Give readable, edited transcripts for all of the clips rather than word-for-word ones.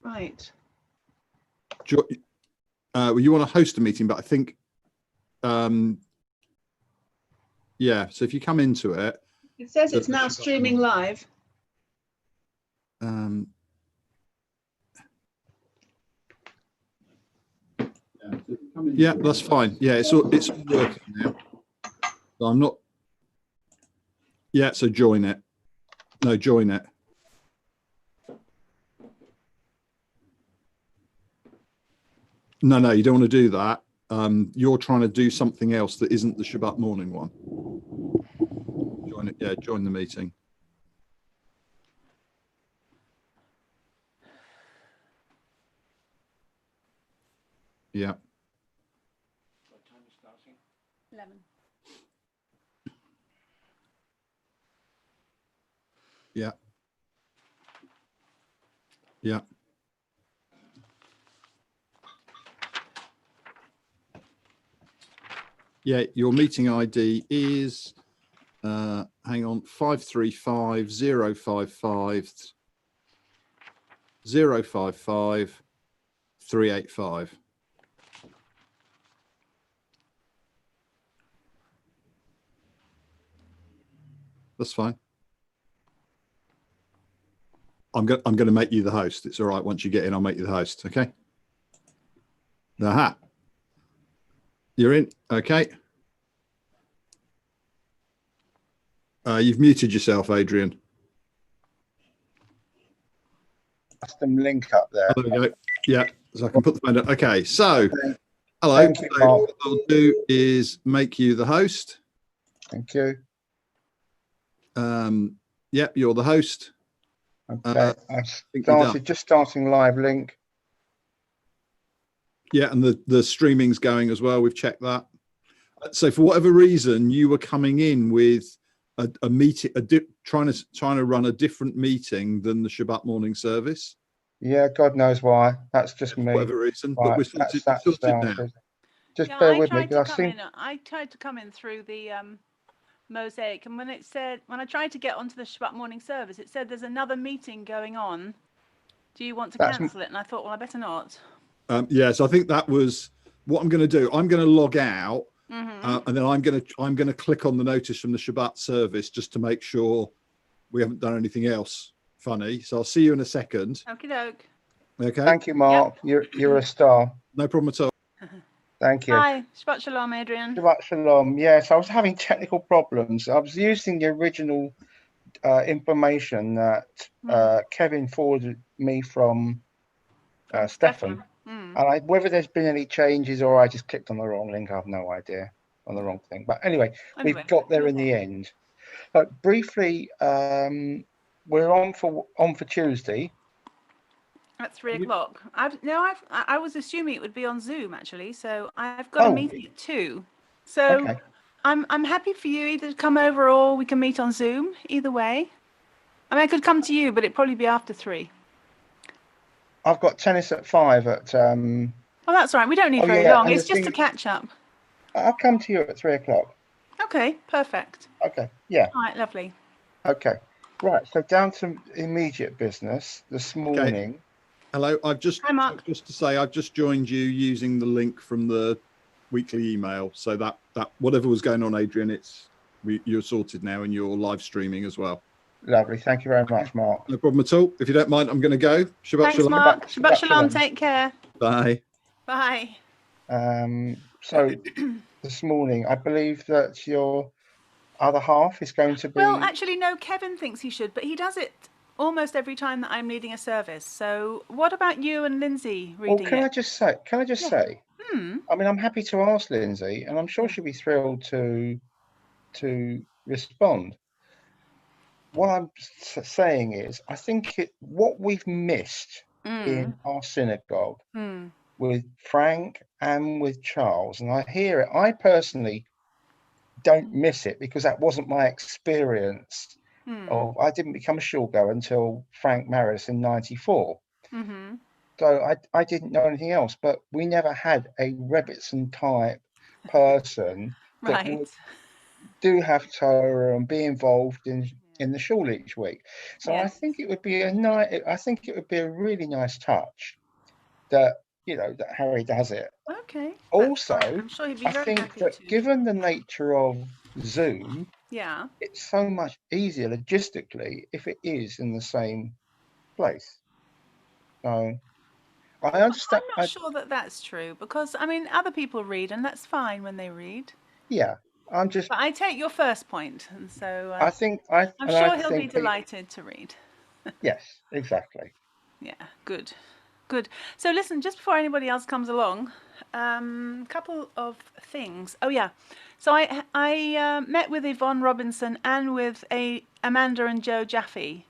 Right. Well, you want to host a meeting, but I think, yeah. So if you come into it, it says it's now streaming live. Yeah, that's fine. Yeah, it's all working now. So I'm not. Yeah, so join it. No, join it. No, you don't want to do that. You're trying to do something else that isn't the Shabbat morning one. Join it. Yeah, join the meeting. Yeah. What time is starting? 11. Yeah. Yeah. Yeah, your meeting ID is, hang on, 535-055 055 385. That's fine. I'm going to make you the host. It's all right. Once you get in, I'll make you the host. Okay. Aha. You're in. Okay. You've muted yourself, Adrian. Custom link up there. Oh, there we go. Yeah. So I can put the phone down. Okay. So, hello. Thank you, Mark. What I'll do is make you the host. Thank you. Yep. You're the host. Okay. I've just starting live link. Yeah, and the streaming's going as well. We've checked that. So for whatever reason, you were coming in with a meeting, trying to run a different meeting than the Shabbat morning service. Yeah, God knows why. That's just me. For whatever reason, right. But we're sorted now. Just bear with me. I tried to come in through the Mosaic, and when I tried to get onto the Shabbat morning service, it said there's another meeting going on. Do you want to cancel it? And I thought, well, I better not. Yeah, so I think that was what I'm going to do. I'm going to log out, and then I'm going to click on the notice from the Shabbat service just to make sure we haven't done anything else funny. So I'll see you in a second. Okie doke. Okay. Thank you, Mark. Yep. You're a star. No problem at all. Thank you. Hi, Shabbat Shalom, Adrian. Shabbat Shalom. Yes, I was having technical problems. I was using the original information that Kevin forwarded me from Stefan. And whether there's been any changes or I just clicked on the wrong link, I have no idea, on the wrong thing. But anyway, we've got there in the end. But briefly, we're on for Tuesday. At 3 o'clock. I was assuming it would be on Zoom actually, so I've got a meeting at 2. So okay. I'm happy for you either to come over or we can meet on Zoom. Either way, I mean I could come to you, but it'd probably be after 3. I've got tennis at 5 at. Oh, that's all right. We don't need very long. It's just a catch up. I'll come to you at 3 o'clock. Okay, perfect. Okay, yeah. All right, lovely. Okay, right. So down to immediate business this morning. Okay. Hello, I've just joined you using the link from the weekly email. So that whatever was going on, Adrian, you're sorted now and you're live streaming as well. Lovely. Thank you very much, Mark. No problem at all. If you don't mind, I'm going to go. Shabbat Thanks, Shalom. Mark. Shabbat Shalom. Take care. Bye. Bye. So this morning, I believe that your other half is going to be. Well, actually, no. Kevin thinks he should, but he does it almost every time that I'm leading a service. So what about you and Lindsay reading Well, can I just say? I mean, I'm happy to ask Lindsay, and I'm sure she'll be thrilled to respond. What I'm saying is, I think what we've missed in our synagogue with Frank and with Charles, and I hear it. I personally don't miss it because that wasn't my experience. I didn't become a shulgo until Frank married us in '94. So I didn't know anything else, but we never had a Rebbitzin type person that would do have Torah and be involved in in the shul each week. So I Yes. think it would be I think it would be a really nice touch that that Harry does it. Okay. That's Also, fine. I'm sure he'd be I very think happy that to. given the nature of Zoom, Yeah. it's so much easier logistically if it is in the same place. So I understand. I'm not sure that that's true because I mean other people read and that's fine when they read. Yeah, I'm just. But I take your first point, and so I think I I'm and I sure he'll be think the delighted to read. yes, exactly. Yeah, good, good. So listen, just before anybody else comes along, couple of things. Oh yeah, so I met with Yvonne Robinson and with Amanda and Joe Jaffe.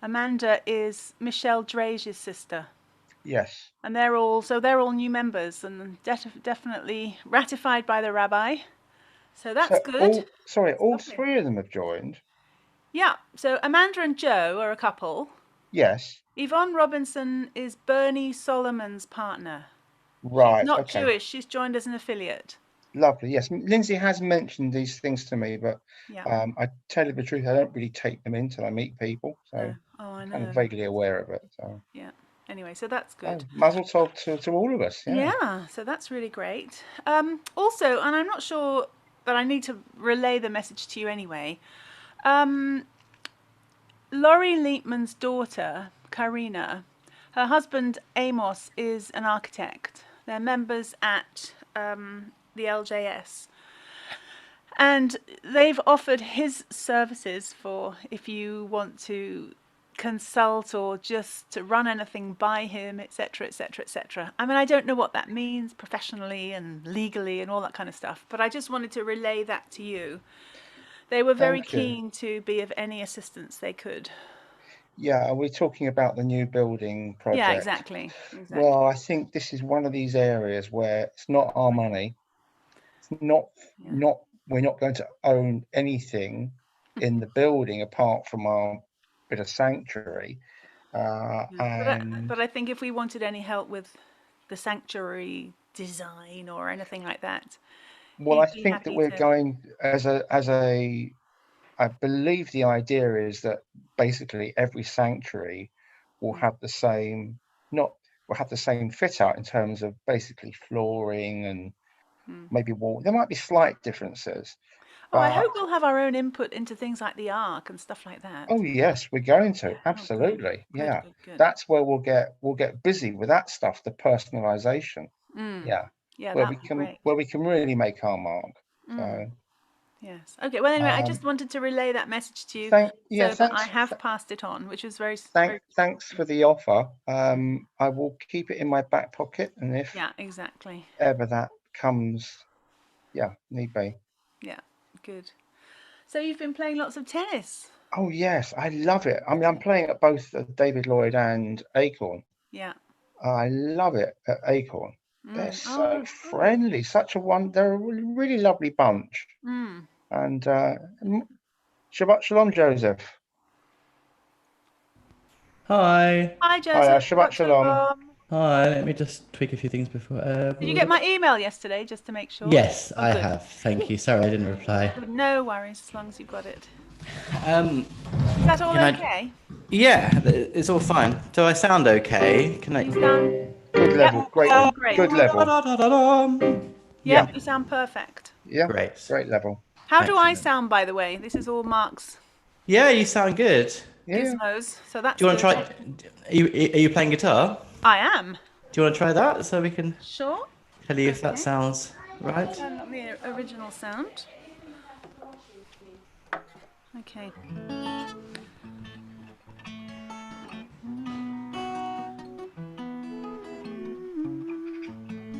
Amanda is Michelle Drage's sister. Yes. And they're all new members and definitely ratified by the rabbi. So that's good. All Lovely. three of them have joined. Yeah. So Amanda and Joe are a couple. Yes. Yvonne Robinson is Bernie Solomon's partner. She's Right. not Okay. Jewish. She's joined as an affiliate. Lovely. Yes. Lindsay has mentioned these things to me, but Yeah. I tell you the truth, I don't really take them in till I meet people. So Oh, I I'm kind of know. vaguely aware of it. So Yeah. Anyway, so that's good. Mazel tov to all of us. Yeah. Yeah, so that's really great. Also, and I'm not sure, but I need to relay the message to you anyway. Laurie Leitman's daughter, Karina, her husband Amos is an architect. They're members at the LJS. And they've offered his services for if you want to consult or just to run anything by him, etc., etc., etc. I mean, I don't know what that means professionally and legally and all that kind of stuff, but I just wanted to relay that to you. They were very keen to be of any assistance they could. Yeah, are we talking about the new building project? Yeah, exactly. Well, I think this is one of these areas where it's not our money. It's not we're not going to own anything in the building apart from our bit of sanctuary. But I think if we wanted any help with the sanctuary design or anything like that, well, I think that we're going as a I believe the idea is that basically every sanctuary will have the same will have the same fit out in terms of basically flooring and maybe wall. There might be slight differences. Oh, I hope we'll have our own input into things like the Ark and stuff like that. Oh yes, we're going to absolutely. Good. That's where we'll get busy with that stuff, the personalization. Yeah, where we can really make our mark. So. Yes. Okay. Well, anyway, I just wanted to relay that message to you, that I have passed it on, which is very. Thanks for the offer. I will keep it in my back pocket, and if exactly ever that comes, need be. Yeah. Good. So you've been playing lots of tennis. Oh yes, I love it. I mean, I'm playing at both David Lloyd and Acorn. Yeah. I love it at Acorn. They're so friendly, they're a really lovely bunch. And Shabbat Shalom, Joseph. Hi. Hi, Joseph. Shabbat Shalom. Hi, let me just tweak a few things before. Did you get my email yesterday, just to make sure? Yes, I have. Thank you. Sorry, I didn't reply. No worries, as long as you've got it. Is that all okay? Yeah, it's all fine. Do I sound okay? Can I? You sound good level. Great. Good level. Yep, you sound perfect. Yeah. Great level. How do I sound, by the way? This is all Mark's. Yeah, you sound good. Gizmos. So that's. Do you want to try? Are you playing guitar? I am. Do you want to try that so we can? Sure. Tell you if that sounds right. Turn up the original sound. Okay.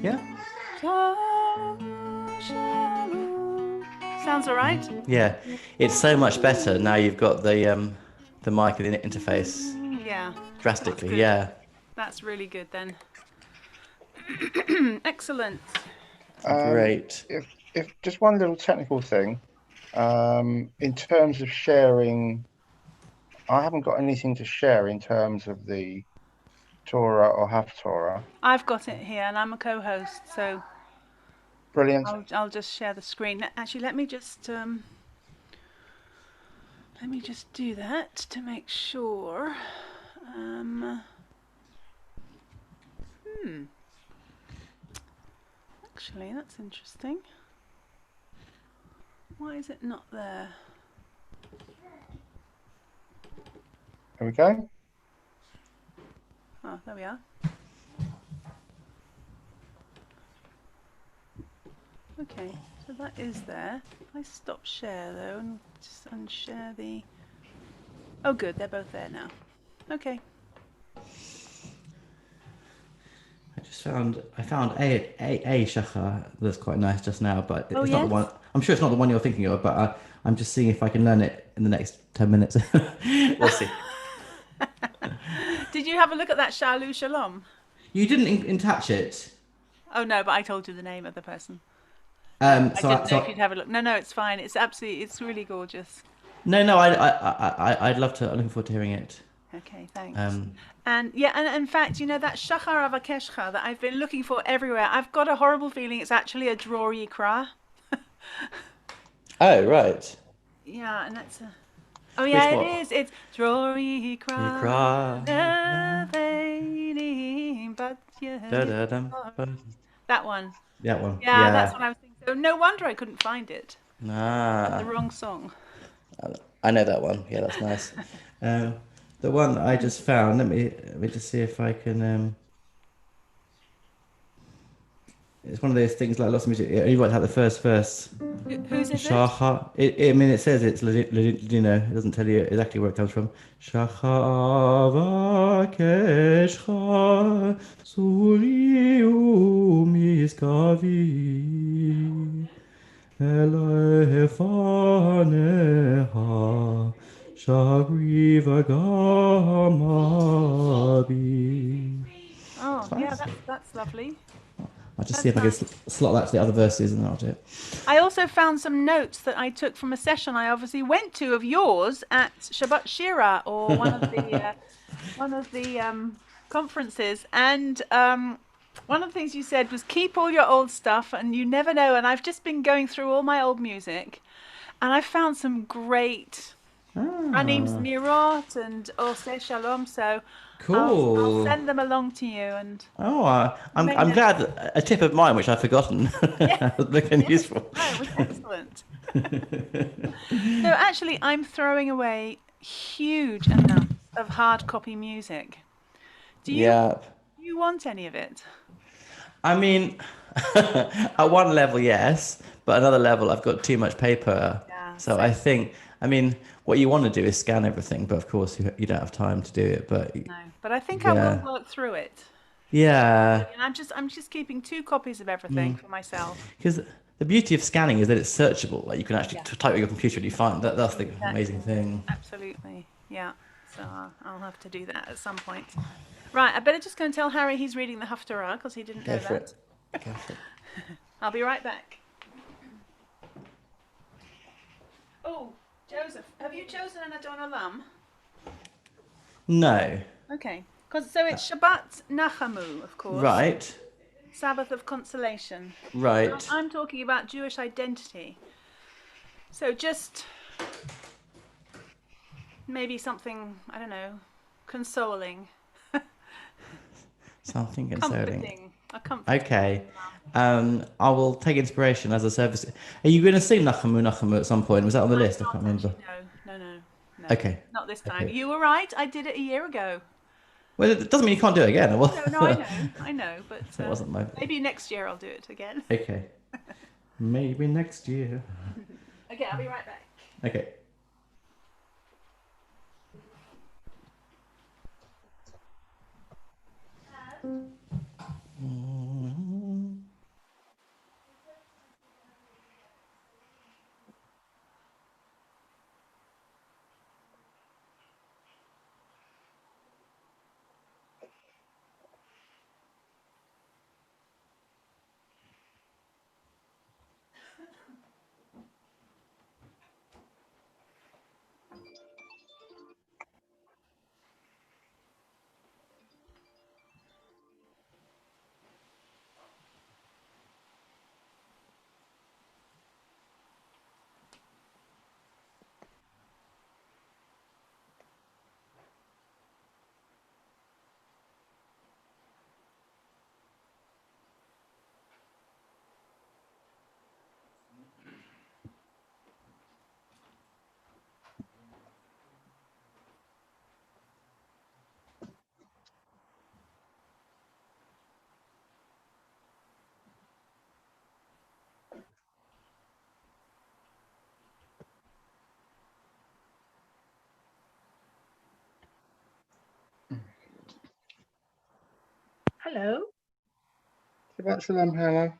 Yeah. Sounds all right. Yeah, it's so much better now. You've got the mic and the interface. Yeah. Drastically, yeah. That's really good then. Excellent. Great. If just one little technical thing, in terms of sharing, I haven't got anything to share in terms of the Torah or Haftorah. I've got it here, and I'm a co-host, so. Brilliant. I'll just share the screen. Actually, let me just Let me just do that to make sure. Actually, that's interesting. Why is it not there? There we go. Oh, there we are. Okay, so that is there. If I stop share though and just unshare the... Oh good, they're both there now. Okay. I found a shachar that's quite nice just now, but it's not the yes? one. I'm sure it's not the one you're thinking of, but I'm just seeing if I can learn it in the next 10 minutes. We'll see. Did you have a look at that Shalu Shalom? You didn't touch it. Oh no, but I told you the name of the person. So I didn't know if you'd have a look. No, it's fine. It's really gorgeous. No, I'd love to. I'm looking forward to hearing it. Okay, thanks. And yeah, and in fact, you know that Shachar Avakeshcha that I've been looking for everywhere. I've got a horrible feeling it's actually a Dror Yikra. Oh right. Yeah, and that's a... Oh yeah, Which one? it is. It's Dror Yikra. That one. That one. Yeah, that's what I was thinking. So no wonder I couldn't find it. Ah. The wrong song. I know that one. Yeah, that's nice. The one I just found. Let me just see if I can. It's one of those things like lots of music. You write out the first verse. Whose is it? Shacha. I mean, it says it's Ladino. It doesn't tell you exactly where it comes from. Shacha avakeshcha suri umiskavi elefaneha shagri vagamabi. Oh, yeah, that's lovely. I'll just see if I can slot that to the other verses and then I'll do it. I also found some notes that I took from a session I obviously went to of yours at Shabbat Shira, or one of the conferences, and one of the things you said was keep all your old stuff and you never know. And I've just been going through all my old music and I found some great Anim Zmirot and Oseh Shalom, so cool. I'll send them along to you. And I'm glad that a tip of mine which I've forgotten has become useful. No, it was excellent. So actually, I'm throwing away huge amounts of hard copy music. Do you want any of it? I mean, at one level, yes, but another level, I've got too much paper. Yeah, so I think, I mean, what you want to do is scan everything, but of course you don't have time to do it. But no, but I think I will work through it. Yeah. And I'm just keeping 2 copies of everything for myself. Because the beauty of scanning is that it's searchable. Like you can actually type on your computer and you find that. That's the amazing thing. Absolutely, yeah. So I'll have to do that at some point. Right, I better just go and tell Harry he's reading the Haftarah because he didn't know that. Go for it. I'll be right back. Oh, Joseph, have you chosen an Adon Olam? No. Okay, so it's Shabbat Nachamu, of course. Right. Sabbath of consolation. Right. I'm talking about Jewish identity. So just maybe something, I don't know, consoling. Something consoling. Comforting. Okay. I will take inspiration as a service. Are you going to sing Nachamu at some point? Was that on the list? I can't remember. No. Okay. Not this time. Okay. You were right. I did it a year ago. Well, it doesn't mean you can't do it again. No, I know, but it wasn't my... maybe next year I'll do it again. Okay. Maybe next year. Okay, I'll be right back. Okay. Hello. Shabbat Shalom, Hannah.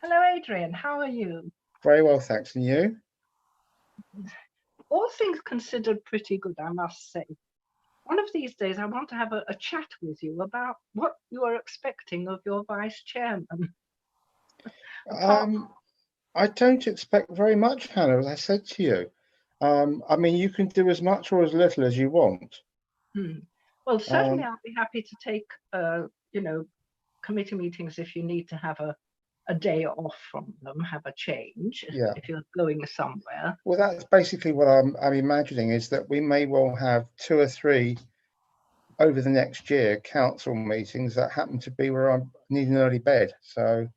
Hello, Adrian. How are you? Very well, thanks. And you? All things considered, pretty good, I must say. One of these days, I want to have a chat with you about what you are expecting of your vice chairman. I don't expect very much, Hannah, as I said to you. I mean, you can do as much or as little as you want. Well, certainly I'll be happy to take, committee meetings if you need to have a day off from them, have a change, if you're going somewhere. Well, that's basically what I'm imagining, is that we may well have 2 or 3 over the next year council meetings that happen to be where I need an early bed. So,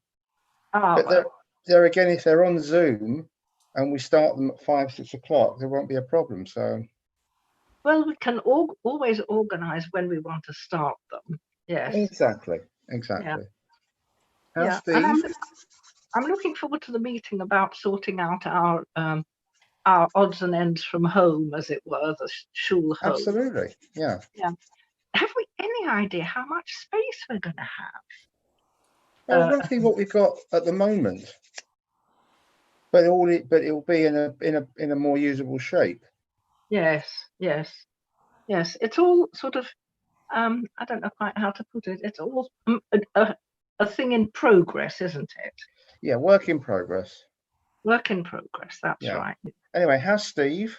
but there again, if they're on Zoom and we start them at 5, 6 o'clock, there won't be a problem. So, well, we can always organise when we want to start them. Yes, exactly. How's Steve? I'm looking forward to the meeting about sorting out our odds and ends from home, as it were, the shul home. Absolutely, yeah. Have we any idea how much space we're going to have? Well, roughly what we've got at the moment, but it'll be in a more usable shape. Yes. It's all sort of I don't know quite how to put it. It's all a thing in progress, isn't it? Yeah, work in progress. Work in progress. That's right. Anyway, how's Steve?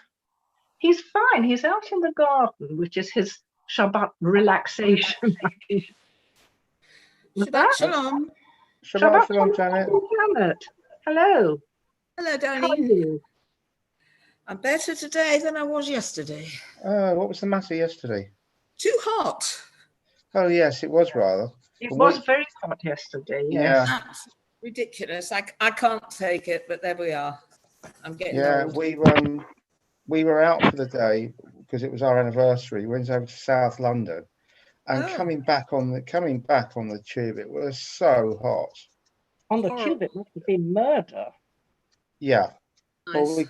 He's fine. He's out in the garden, which is his Shabbat relaxation. Shabbat Shalom. Shabbat Shalom, Janet. Janet. Hello. Hello, Danny. How are you? I'm better today than I was yesterday. What was the matter yesterday? Too hot. Oh, yes, it was rather. It was very hot yesterday, yes. Yeah. That's ridiculous. I can't take it, but there we are. I'm getting old. We were out for the day because it was our anniversary. We went over to South London, and coming back on the tube, it was so hot. On the tube, it must have been murder. Yeah. Nice.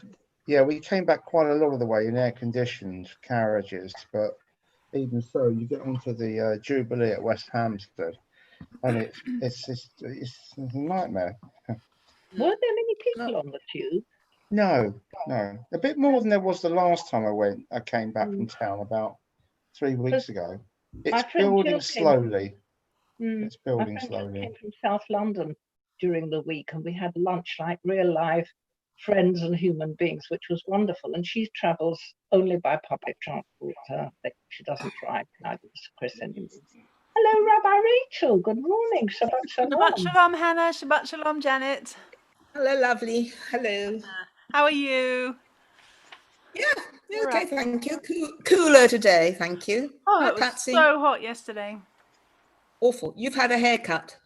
Well, we came back quite a lot of the way in air-conditioned carriages, but even so, you get onto the Jubilee at West Hampstead, and it's a nightmare. Were there many people on the tube? No. A bit more than there was the last time I came back from town about 3 weeks ago. It's building slowly. It's building slowly. I came from South London during the week, and we had lunch like real live friends and human beings, which was wonderful. And she travels only by public transport. She doesn't drive, neither does Chris anymore. Hello, Rabbi Rachel. Good morning. Shabbat Shalom. Shabbat Shalom, Hannah. Shabbat Shalom, Janet. Hello, lovely. Hello. How are you? Yeah, okay, thank you. Cooler today, thank you. Oh, Hi, it was Patsy. so hot yesterday. Awful. You've had a haircut.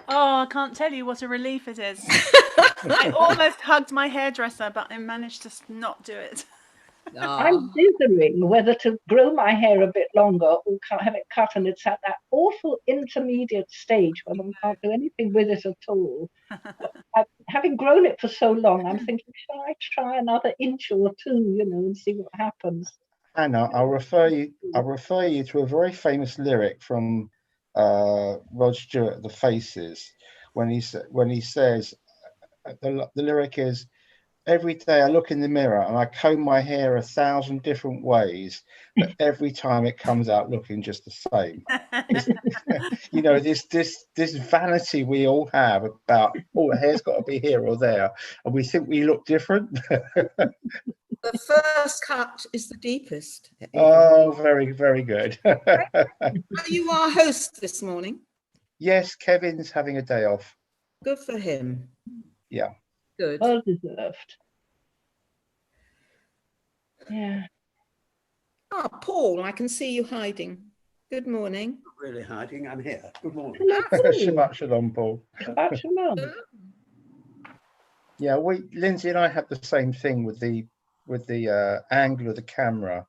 Oh, I can't tell you what a relief it is. I almost hugged my hairdresser, but I managed to not do it. I'm dithering whether to grow my hair a bit longer or have it cut, and it's at that awful intermediate stage where one can't do anything with it at all. Having grown it for so long, I'm thinking, shall I try another inch or two, and see what happens? Hannah, I'll refer you to a very famous lyric from Rod Stewart, The Faces, when he says, the lyric is, "Every day I look in the mirror and I comb my hair 1,000 different ways, but every time it comes out looking just the same." This vanity we all have about, the hair's got to be here or there, and we think we look different. The first cut is the deepest. Oh, very, very good. Are you our host this morning? Yes, Kevin's having a day off. Good for him. Yeah. Good. Well deserved. Yeah. Ah, Paul, I can see you hiding. Good morning. Not really hiding, I'm here. Good morning. Shabbat Shalom, Paul. Shabbat Shalom. Yeah, Lindsay and I have the same thing with the angle of the camera.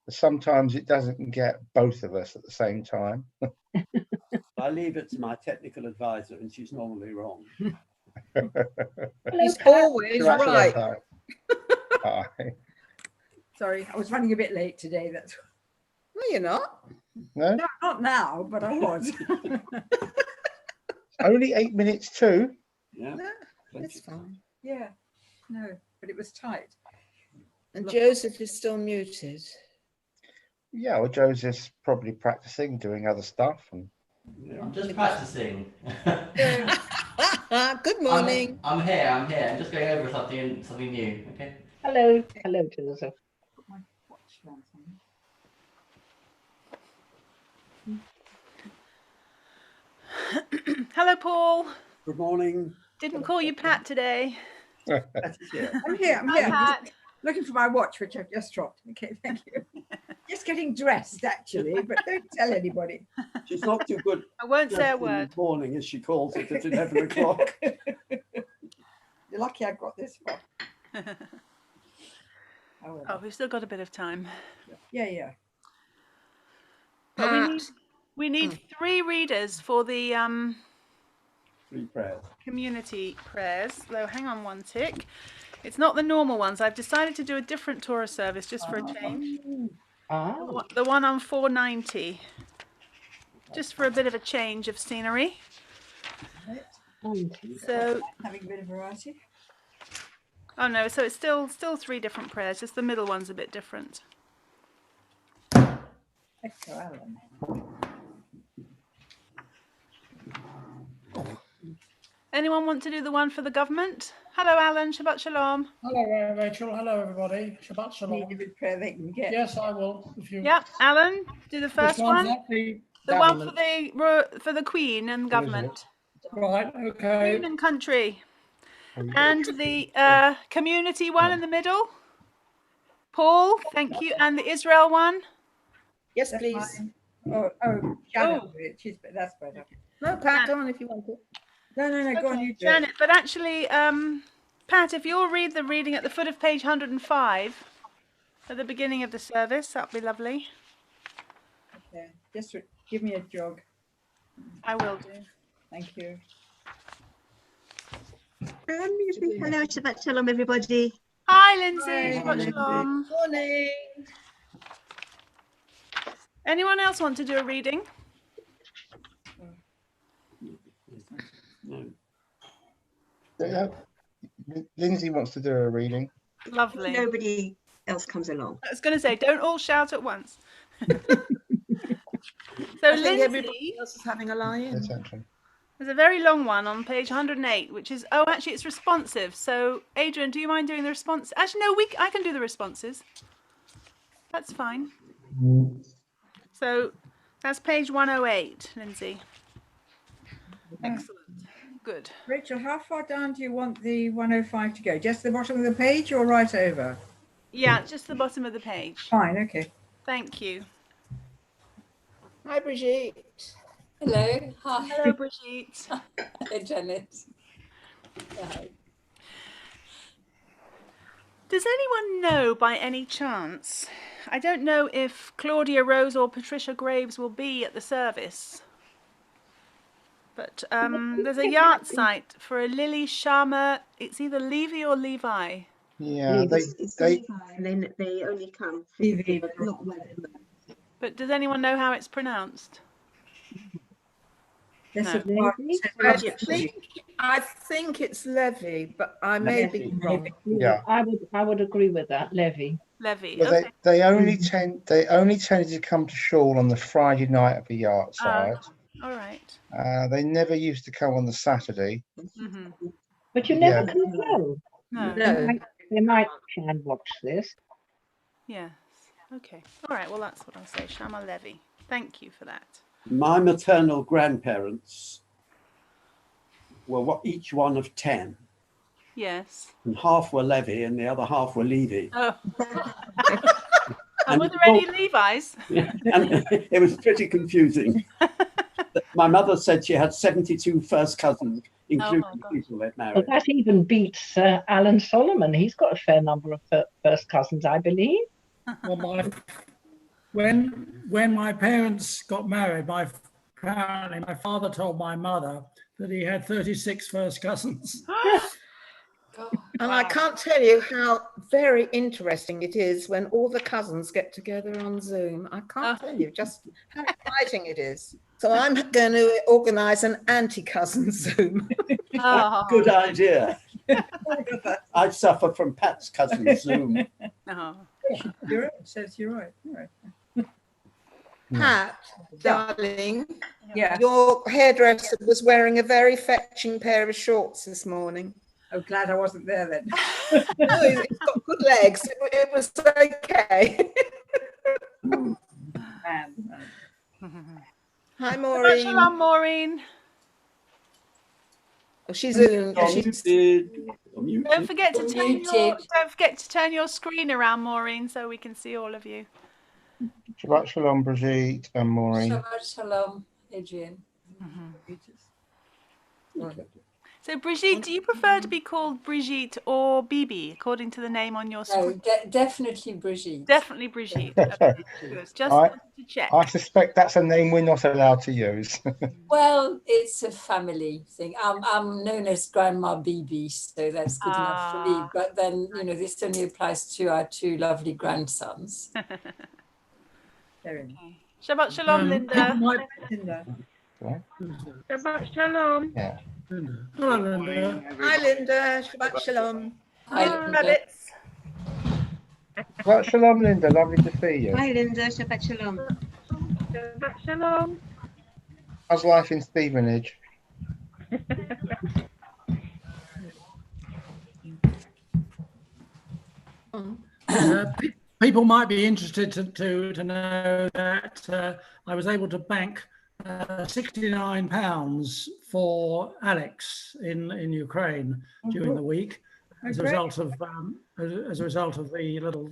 Sometimes it doesn't get both of us at the same time. I leave it to my technical advisor, and she's normally wrong. He's always right. Hi. Sorry, I was running a bit late today. That's. No, you're not. No? No, not now, but I was. Only 8 minutes too? Yeah. No, plenty it's of time. fine. Yeah, no, but it was tight. And Joseph is still muted. Yeah, well, Joseph's probably practicing, doing other stuff. And I'm just practicing. Good morning. I'm here. I'm just going over something new. Okay. Hello, Joseph. Put my watch down somewhere. Hello, Paul. Good morning. Didn't call you Pat today. That is here. I'm here. I'm Hi, here. I'm Pat. just looking for my watch, which I've just dropped. Okay, thank you. Just getting dressed, actually, but don't tell anybody. She's not too good. I won't say a dressed in word. the morning, as she calls it, at 11 o'clock. You're lucky I got this far. Oh, However, we've still got a bit of time. yeah. But Pat. we need 3 readers for the 3 prayers. community prayers. So hang on one tick. It's not the normal ones. I've decided to do a different Torah service just for a change. The one on 490. Just for a bit of a change of scenery. So, Having a bit of variety. oh no, so it's still 3 different prayers, just the middle one's a bit different. Echo Alan. Anyone want to do the one for the government? Hello Alan, Shabbat Shalom. Hello, Rachel. Hello, everybody. Shabbat Need Shalom. every prayer they can get. Yes, I will. If you. Yep, Alan, do the first Which one's one. that? The one government. for the Queen and government. Right. Okay. Queen and country. And the community one in the middle. Paul, thank you. And the Israel one. Yes, That's please. mine. Oh, Janet. That's better. No, Pat, go on if you want to. No, go on, you do Janet, but actually, Pat, if you'll read the reading at the foot of page 105 at the beginning of the service, that'd be lovely. Okay, just give me a jog. I will do. Thank you. Hello, Shabbat Shalom, everybody. Hi, Lindsay. Hi, Shabbat Lindsay. Shalom. Morning. Anyone else want to do a reading? No. Lindsay wants to do a reading. Lovely. Nobody else comes along. I was going to say, don't all shout at once. So I think everybody Lindsay, else is having a lie-in. Attention. there's a very long one on page 108, which is, oh, actually it's responsive. So Adrian, do you mind doing the response? Actually, no, I can do the responses. That's fine. So that's page 108, Lindsay. Excellent. Good. Rachel, how far down do you want the 105 to go? Just the bottom of the page or right over? Yeah, just the bottom of the page. Fine, okay. Thank you. Hi, Brigitte. Hello. Hi. Hello, Brigitte. Hi, Janet. Hi. Does anyone know by any chance? I don't know if Claudia Rose or Patricia Graves will be at the service. But there's a yard site for a Lily Sharma. It's either Levy or Levi. Yeah, It's they and then they only come. Levi. Not well. But does anyone know how it's pronounced? There's No. a part that says I think it's Levy, but I may be wrong. Yeah. I would agree with that, Levy. Levy. But Okay. they only tended to come to shul on the Friday night of the yard side. All right. They never used to come on the Saturday. Mm-hmm. But you never Yeah. can tell. No. They might try and watch this. Yes. Okay. All right. Well, that's what I'll say. Shama Levy. Thank you for that. My maternal grandparents were each one of 10, Yes. and half were Levy and the other half were Levy. Oh. And were there any Levi's? And it was pretty confusing. My mother said she had 72 first cousins, including people they'd Well, married. that even beats Alan Solomon. He's got a fair number of first cousins, I believe. Well, when my parents got married, apparently my father told my mother that he had 36 first cousins. And I can't tell you how very interesting it is when all the cousins get together on Zoom. I can't tell you just how exciting it is. So I'm going to organise an anti-cousin Zoom. Good idea. I suffer from Pat's cousin Zoom. You're right. Says you're right. You're right. Pat, darling, Yeah. your hairdresser was wearing a very fetching pair of shorts this morning. I'm glad I wasn't there then. No, he's got good legs. It was okay. Hi, Maureen. Shalom, Maureen. Oh, she's Zoom. Don't forget to turn your screen around, Maureen, so we can see all of you. Shabbat shalom, Brigitte and Maureen. Shabbat shalom, Adrian. So, Brigitte, do you prefer to be called Brigitte or Bibi, according to the name on your screen? No, definitely Brigitte. Definitely Brigitte. Okay, good. Just wanted to check. I suspect that's a name we're not allowed to use. Well, it's a family thing. I'm known as Grandma Bibi, so that's good enough for me. But then, you know, this only applies to our two lovely grandsons. Okay. Shabbat shalom, Linda. Linda. Shabbat shalom. Yeah. Hello, Linda. Hi, Linda. Shabbat shalom. Hi, Linda. Shabbat shalom, Linda. Lovely to see you. Hi, Linda. Shabbat shalom. Shabbat shalom. How's life in Stevenage? People might be interested to know that I was able to bank £69 for Alex in Ukraine during the week as a result of the little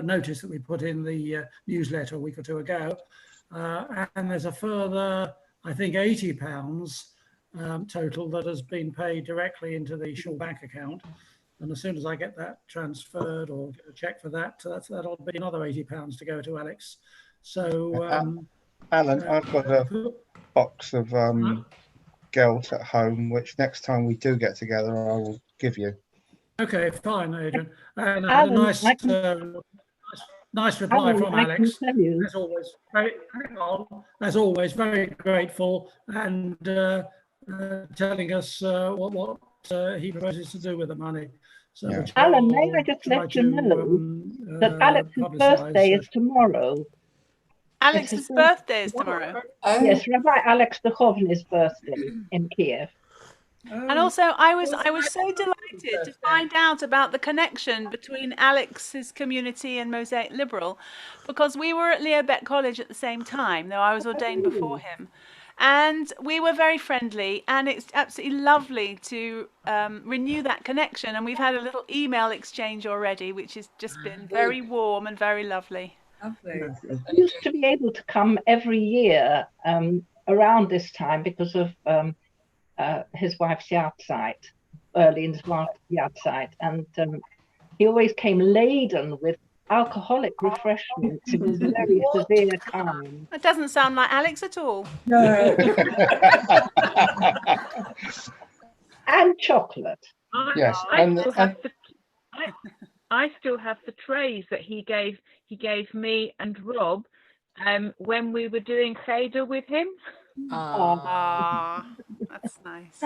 notice that we put in the newsletter a week or two ago, and there's a further, I think, £80 total that has been paid directly into the Shaw bank account. And as soon as I get that transferred or get a check for that, that'll be another £80 to go to Alex. So, Alan, I've got a box of gelt at home, which next time we do get together, I will give you. Okay, fine, Adrian. And I had a nice reply from Alex. As always, very grateful, and telling us what he proposes to do with the money. So, yeah. Alan, may I just let you know that Alex's birthday is tomorrow. Alex's birthday is tomorrow. Yes, Rabbi Alex Duchovny's birthday in Kiev. And also, I was so delighted to find out about the connection between Alex's community and Mosaic Liberal, because we were at Leo Beck College at the same time, though I was ordained before him. And we were very friendly, and it's absolutely lovely to renew that connection. And we've had a little email exchange already, which has just been very warm and very lovely. He used to be able to come every year around this time because of his wife's yahrzeit, Berlin's wife's yahrzeit, and he always came laden with alcoholic refreshments. It was very severe time. That doesn't sound like Alex at all. No. And chocolate. Yes, I still have the trays that he gave me and Rob when we were doing Seder with him. Ah, that's nice.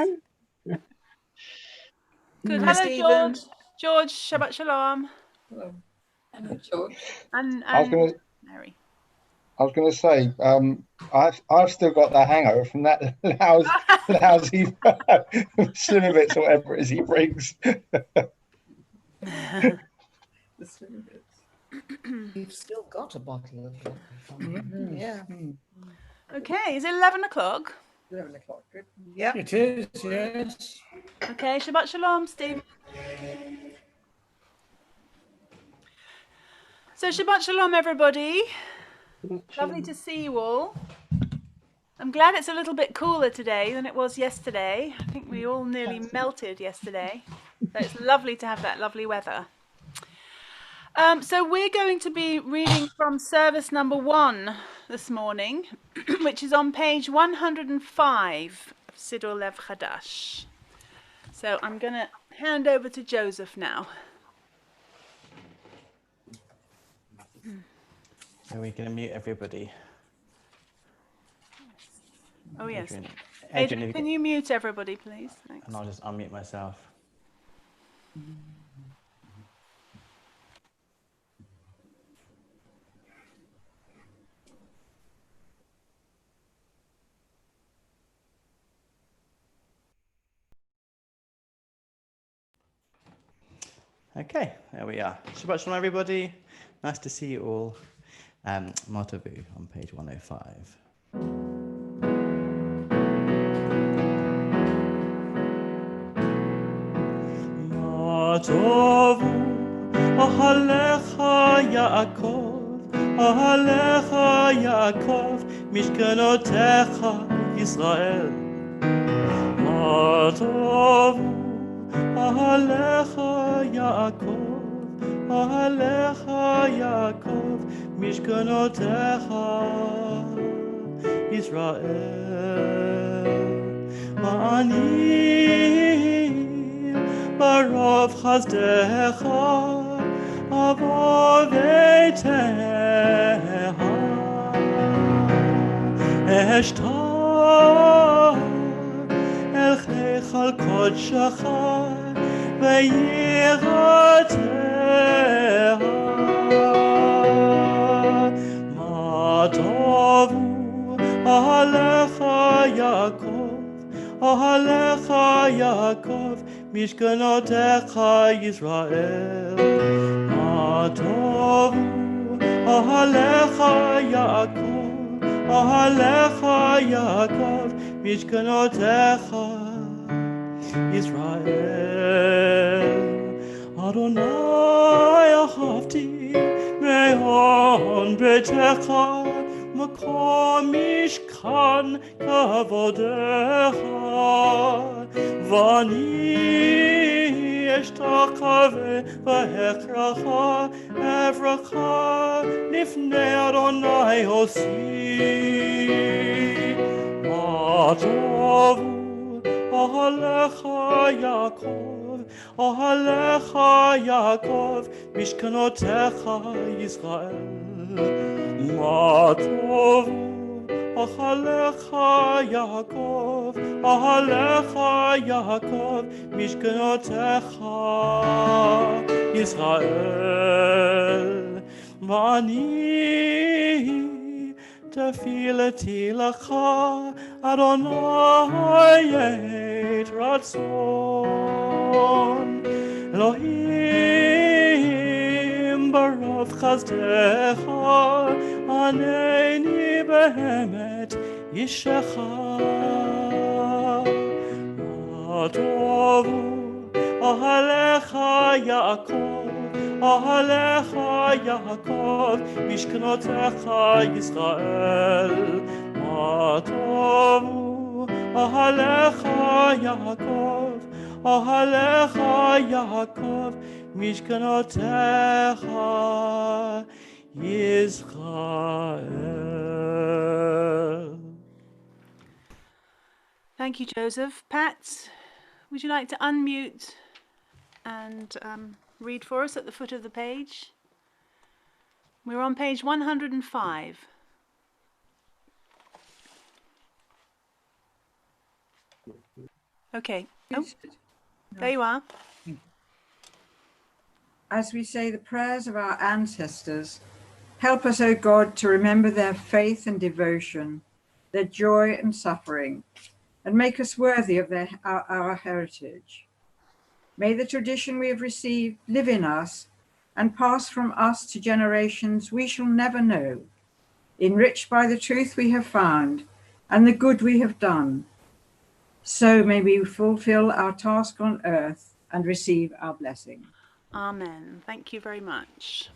Good. Hi, Hello, George. George, Shabbat Shalom. Hello. Hello, George. And Mary. I was going to say, I've still got that hangover from that lousy slimmer bits or whatever it is he brings. The slimmer bits. You've still got a bottle of them. Yeah. Okay, is it 11 o'clock? 11 o'clock, good. Yeah. It is, yes. Okay, Shabbat Shalom, Steve. So Shabbat Shalom, everybody. Lovely to see you all. I'm glad it's a little bit cooler today than it was yesterday. I think we all nearly melted yesterday. So it's lovely to have that lovely weather. So we're going to be reading from service number 1 this morning, which is on page 105 of Siddur Lev Chadash. So I'm going to hand over to Joseph now. Are we going to mute everybody? Oh, yes. Adrian, Adrian, can you mute everybody, please? Thanks. And I'll just unmute myself. Okay, there we are. Shabbat Shalom, everybody. Nice to see you all. Matavu on page 105. Matavu, Ahalecha Yaakov, Ahalecha Yaakov, Mishkanotecha Yisrael. Matavu, Ahalecha Yaakov, Ahalecha Yaakov, Mishkanotecha Yisrael. Ma'anim barov chazdecha avovetecha eshtar el chechal kodshecha ve'yiratecha ma'tovu alecha Yaakov Ahalecha Yaakov, Mishkanotecha Yisrael. Matovu, Ahalecha Yaakov, Ahalecha Yaakov, Mishkanotecha Yisrael. Adonai ahavti me'on betecha, Makom mishkan kavodecha, vani eshtachave v'hechracha, evracha lifnei Adonai osi. Matovu ahalecha Yaakov, ahalecha Yaakov, mishkanotecha Yisrael. Matovu, Ahalecha Yaakov, Ahalecha Yaakov, Mishkanotecha Yisrael. Vani tefilati lecha, Adonai et ratzon, Elohim barov chazdecha, Aneni behemet yishecha. Matovu ahalecha Yaakov, ahalecha Yaakov, mishkanotecha Yisrael. Matovu ahalecha Yaakov, ahalecha Yaakov, mishkanotecha Israel. Thank you, Joseph. Pat, would you like to unmute and read for us at the foot of the page? We're on page 105. Okay. Oh, there you are. As we say the prayers of our ancestors, help us, O God, to remember their faith and devotion, their joy and suffering, and make us worthy of our heritage. May the tradition we have received live in us and pass from us to generations we shall never know, enriched by the truth we have found and the good we have done. So may we fulfill our task on earth and receive our blessing. Amen. Thank you very much.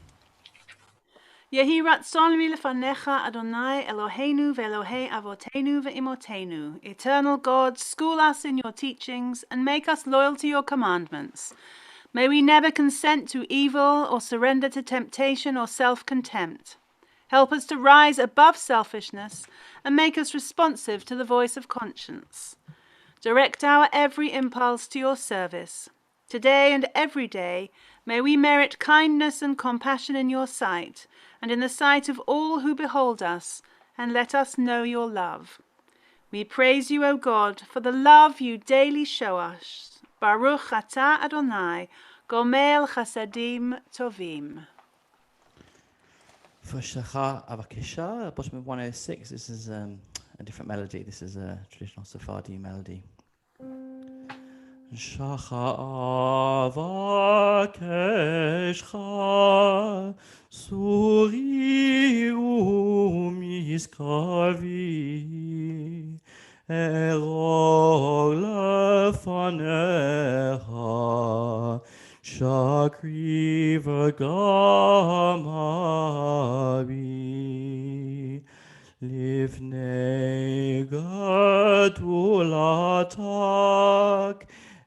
Yehi ratzon milefanecha Adonai Eloheinu ve'Elohei avotenu ve'imotenu. Eternal God, school us in your teachings and make us loyal to your commandments. May we never consent to evil or surrender to temptation or self-contempt. Help us to rise above selfishness and make us responsive to the voice of conscience. Direct our every impulse to your service. Today and every day, may we merit kindness and compassion in your sight, and in the sight of all who behold us, and let us know your love. We praise you, O God, for the love you daily show us. Baruch atah Adonai, gomel chasadim tovim. For Shachar Avakisha, bottom of 106, this is a different melody. This is a traditional Sephardi melody. Shachar Avakesha, Suri umiskavi, Eror lefanecha, Shakri v'gamavi, Livnei gadulatak,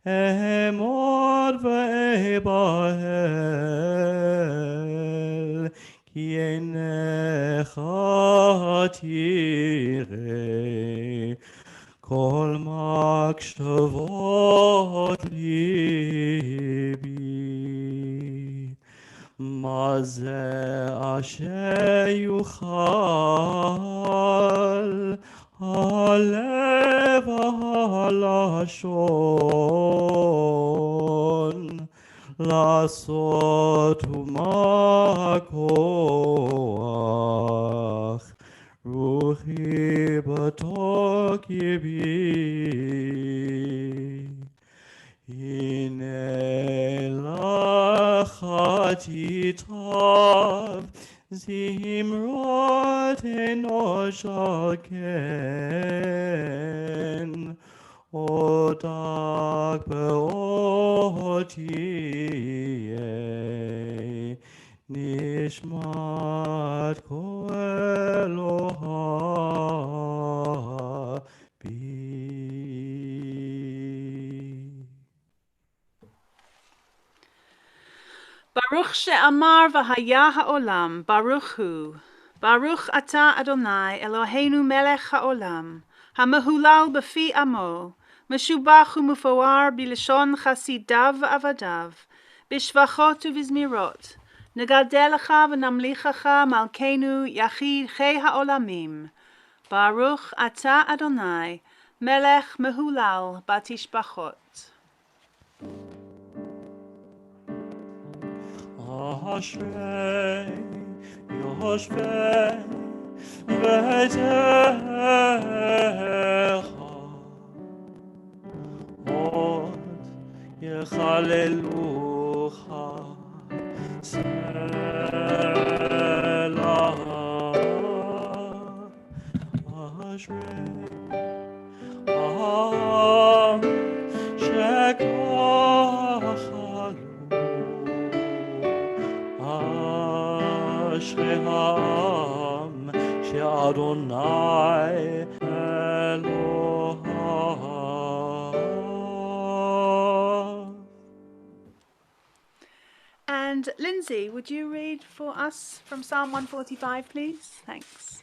Emor ve'ebahel, Ki enecha tirei, Kol makshevot libi. Mazeh asher yuchal halev halashon lasot umakoach ruchi batok yibi. Hine lachati tav zimrot enoshal ken odak beotiye nishmat koeloha bi. Baruch she'amar v'haya ha'olam, Baruch hu. Baruch atah Adonai, Eloheinu melech ha'olam, ha'mehulal b'fi amo, meshubach u'mufoar b'lishon chasidav v'avadav, b'shvachot u'vizmirot, negadelecha v'namlichacha malkeinu yachid chei ha'olamim. Baruch atah Adonai, melech mehulal batishbachot. Ashrei Yoshvei V'etecha Od Yechalelucha Selah. Ashrei Am Shekachalu Ashrei ha'am she'Adonai Elohav. And Lindsay, would you read for us from Psalm 145, please? Thanks.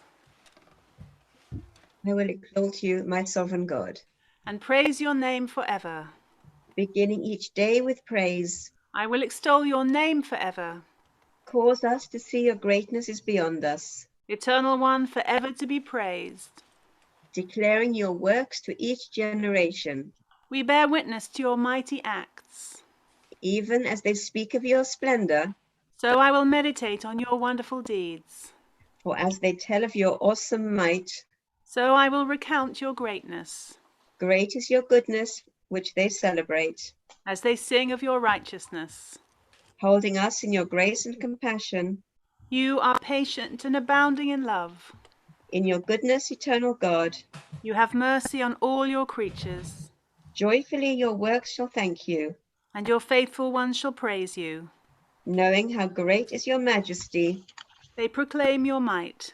I will exalt you, my sovereign God. And praise your name forever. Beginning each day with praise. I will extol your name forever. Cause us to see your greatness is beyond us. Eternal One, forever to be praised. Declaring your works to each generation. We bear witness to your mighty acts. Even as they speak of your splendor. So I will meditate on your wonderful deeds. For as they tell of your awesome might. So I will recount your greatness. Great is your goodness, which they celebrate. As they sing of your righteousness. Holding us in your grace and compassion. You are patient and abounding in love. In your goodness, eternal God. You have mercy on all your creatures. Joyfully your works shall thank you. And your faithful ones shall praise you. Knowing how great is your majesty. They proclaim your might.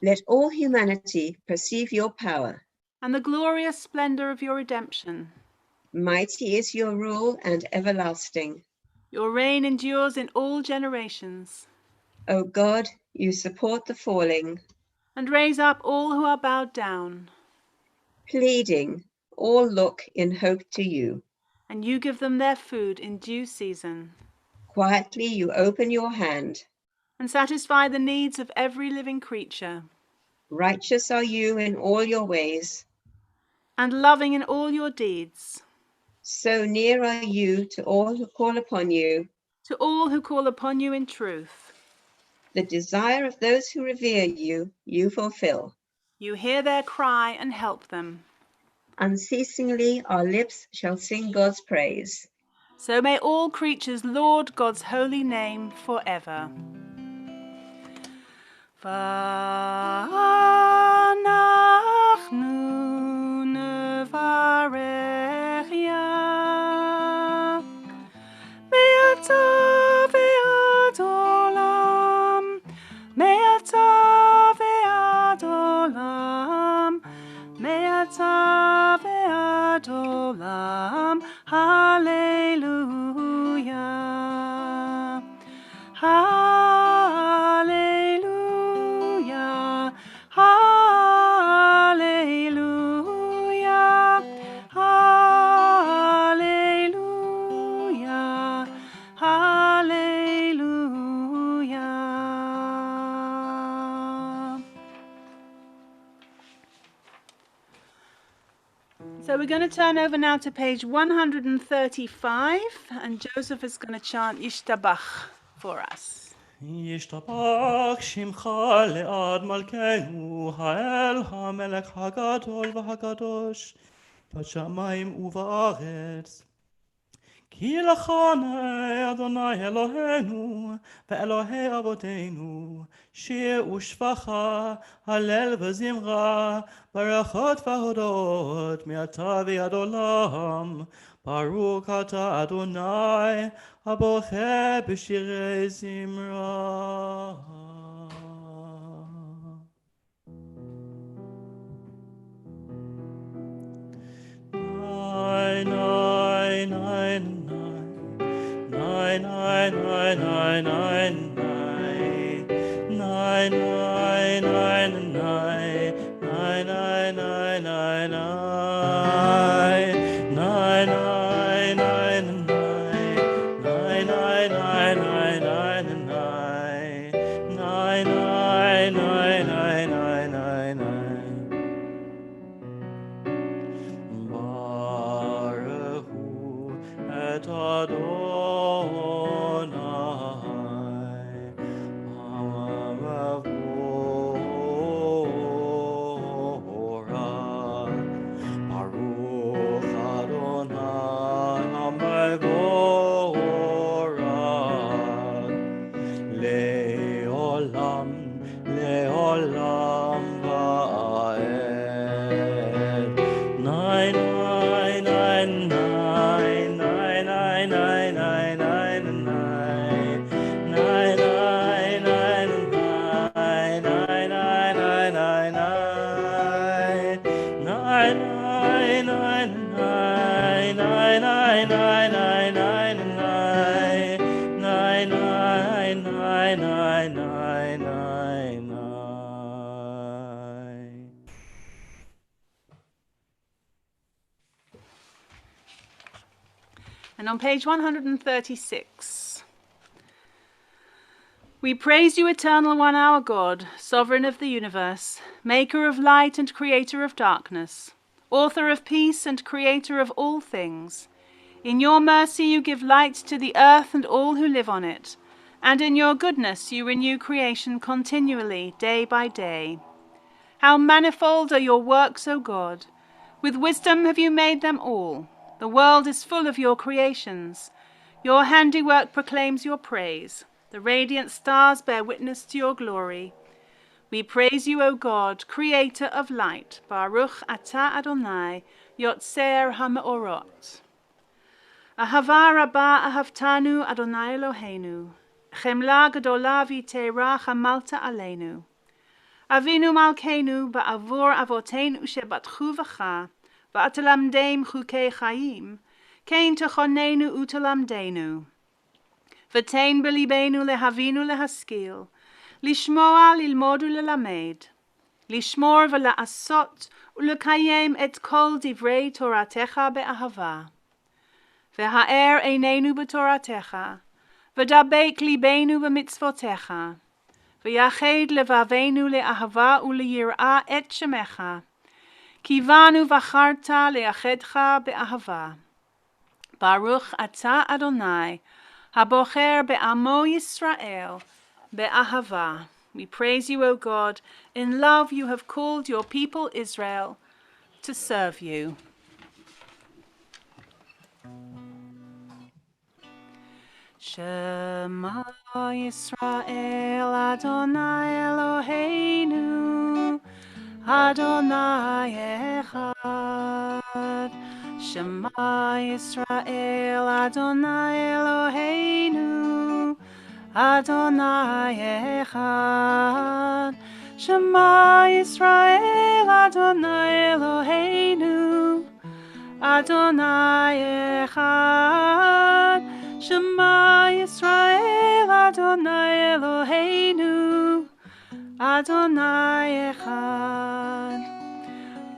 Let all humanity perceive your power. And the glorious splendor of your redemption. Mighty is your rule and everlasting. Your reign endures in all generations. O God, you support the falling. And raise up all who are bowed down. Pleading, all look in hope to you. And you give them their food in due season. Quietly you open your hand. And satisfy the needs of every living creature. Righteous are you in all your ways. And loving in all your deeds. So near are you to all who call upon you. To all who call upon you in truth. The desire of those who revere you, you fulfill. You hear their cry and help them. Unceasingly our lips shall sing God's praise. So may all creatures laud God's holy name forever. V'anachnu nevarech ya me'ata ve'ad olam, me'ata ve'ad olam, me'ata ve'ad olam. Hallelujah. Hallelujah. Hallelujah. Hallelujah. Hallelujah. So we're going to turn over now to page 135, and Joseph is going to chant Yishtabach for us. ישתבח שמך לעד מלכנו, האל המלך הגדול והקדוש, בשמיים ובארץ. כי לך נאה אדוני אלוהינו ואלוהי אבותינו, שיר ושפחה, הלל וזמרה, ברכות והודות מעתה ועד עולם. ברוך אתה אדוני הבוחר בשירי זמרה. Nein, nein, nein, nein, nein, nein, nein, nein, nein, nein, nein, nein, nein, nein, nein, nein, And on page 136, we praise you, Eternal One, our God, Sovereign of the universe, Maker of light and Creator of darkness, Author of peace and Creator of all things. In your mercy you give light to the earth and all who live on it, and in your goodness you renew creation continually, day by day. How manifold are your works, O God! With wisdom have you made them all. The world is full of your creations. Your handiwork proclaims your praise. The radiant stars bear witness to your glory. We praise you, O God, Creator of light. Baruch atah Adonai, Yotzer HaMeorot. Ahava rabba ahavtanu Adonai Eloheinu. Chemla gedola v'teira chamalta aleinu. Avinu malkeinu ba'avur avoteinu shebatchu v'cha. V'atalamdeim chukei chayim, kein techonenu utalamdenu. V'tein belibenu lehavinu lehaskil, lishmoa lilmodu lelamed, lishmor v'la'asot ulekayem et kol divrei toratecha be'ahava. והאר עינינו בתורתך, ודבק ליבנו במצוותיך, ויחד לבבינו לאהבה וליראה את שמך, כי בנו בחרת ליחדך באהבה. ברוך אתה אדוני, הבוחר בעמו ישראל, באהבה. We praise you, O God. In love you have called your people Israel to serve you. Shema Yisrael Adonai Eloheinu Adonai Echad. Shema Yisrael Adonai Eloheinu Adonai Echad. Shema Yisrael Adonai Eloheinu Adonai Echad. Shema Yisrael Adonai Eloheinu Adonai Echad.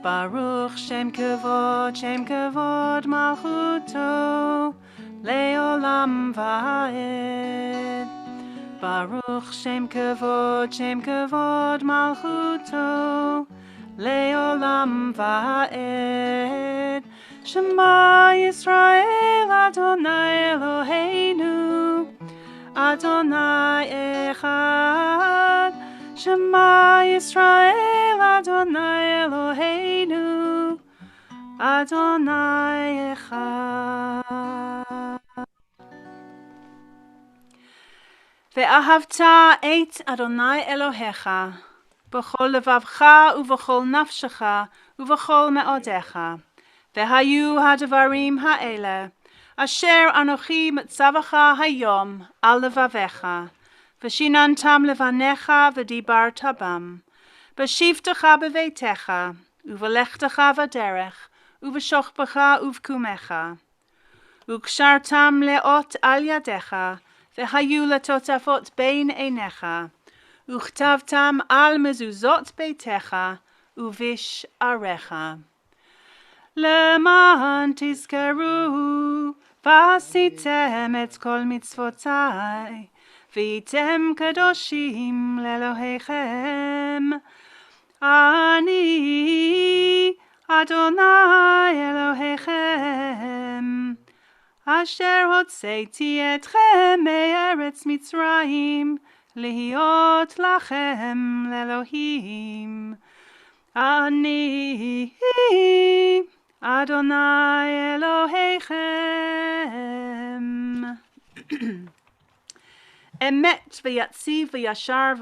Baruch Shem Kavod Malchuto Leolam Va'ed. Baruch Shem Kavod Malchuto Leolam Va'ed. Shema Yisrael Adonai Eloheinu Adonai Echad. Shema Yisrael Adonai Eloheinu Adonai Echad. ואהבת את אדוני אלוהיך בכל לבבך ובכל נפשך ובכל מאודיך. והיו הדברים האלה אשר אנוכי מצווך היום על לבביך, ושיננתם לבניך ודיברת בם, בשבתך בביתך, ובלכתך בדרך, ובשוכבך ובקומך. וקשרתם לאות על ידיך, והיו לטוטפות בין עיניך, וכתבתם על מזוזות ביתך ובשעריך. למען תזכרו ועשיתם את כל מצוותיי, והייתם קדושים לאלוהיכם. אני אדוני אלוהיכם, אשר הוצאתי אתכם מארץ מצרים, להיות לכם לאלוהים. אני אדוני אלוהיכם. אמת ויציב וישר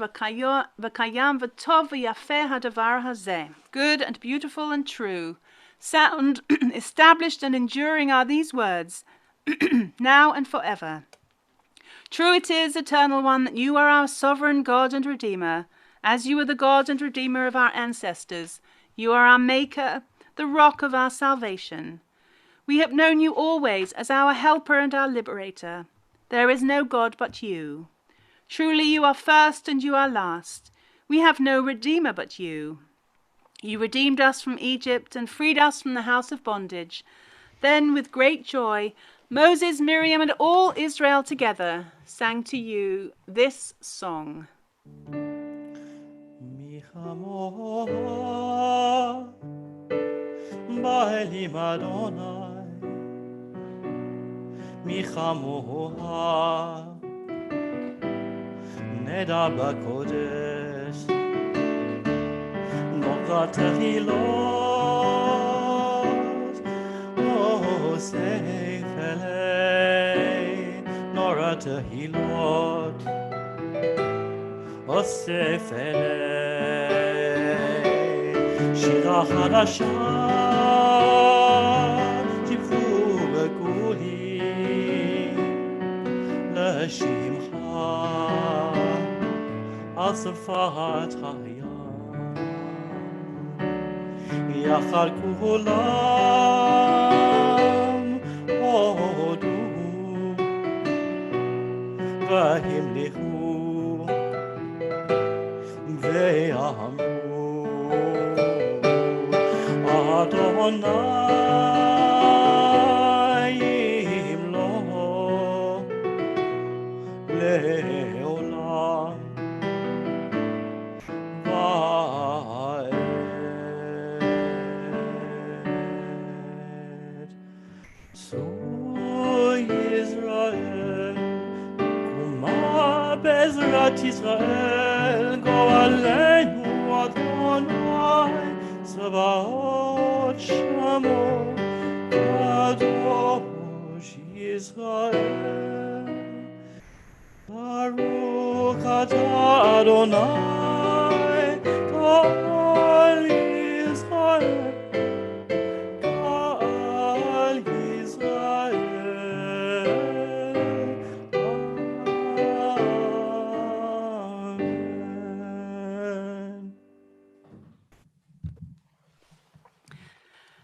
וקיים וטוב ויפה הדבר הזה. Good and beautiful and true. Sound, established and enduring are these words, now and forever. True it is, Eternal One, that you are our sovereign God and Redeemer, as you are the God and Redeemer of our ancestors. You are our Maker, the rock of our salvation. We have known you always as our helper and our liberator. There is no God but you. Truly you are first and you are last. We have no Redeemer but you. You redeemed us from Egypt and freed us from the house of bondage. Then with great joy, Moses, Miriam, and all Israel together sang to you this song. נדע בקודש, נוגה תחילות, אוסף אלי, נורא תחילות, אוסף אלי, שירה חדשה, תבחו בקולי, לשמחה. על שפת הים, יחד כולם הודו והמליכו ואמרו אדוני Israel, Kuma Bezrat Israel, Goaleinu Adonai, Zavaot Shamo, Kadosh Israel. Baruch atah Adonai, Kol Israel.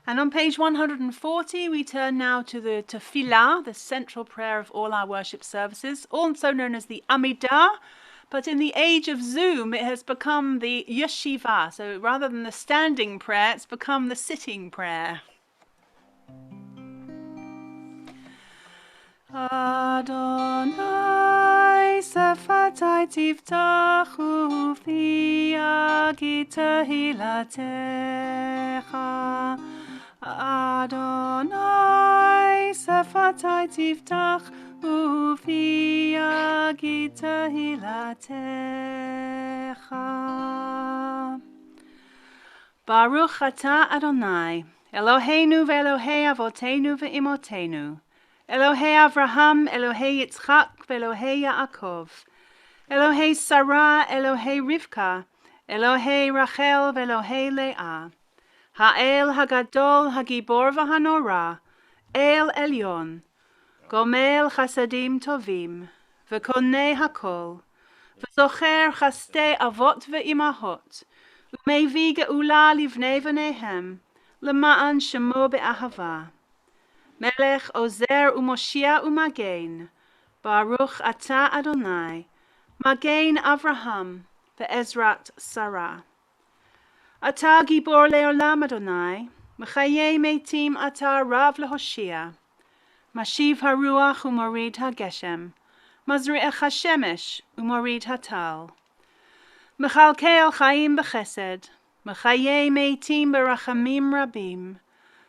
And on page 140, we turn now to the Tefillah, the central prayer of all our worship services, also known as the Amidah, but in the age of Zoom, it has become the Yeshiva. So rather than the standing prayer, it's become the sitting prayer. Adonai sefatai tiftachu fi tehilatecha. Adonai sefatai tiftachu fi tehilatecha. Baruch atah Adonai, Eloheinu ve'Elohei avotenu ve'imotenu. Elohei Avraham, Elohei Yitzchak, Elohei Yaakov. Elohei Sarah, Elohei Rivka, Elohei Rachel, Elohei Leah. Ha'el Hagadol, Hagibor v'Hanora, El Elyon. Gomel Chasadim Tovim, V'konei Hakol. V'zocher Chastei Avot ve'imahot. U'meivi ge'ula livnei v'nehem, Lema'an Shemo be'ahava. Melech Ozer u'Moshia u'Magen, Baruch atah Adonai, Magen Avraham ve'Ezrat Sarah. Atah Gibor le'olam Adonai, Mechayei meitim atah Rav lehoshia. Mashiv haruach u'morid hageshem, Mazri'ech hashemesh u'morid hatal. Mechalkel chaim b'chesed, Mechayei meitim berachamim rabim.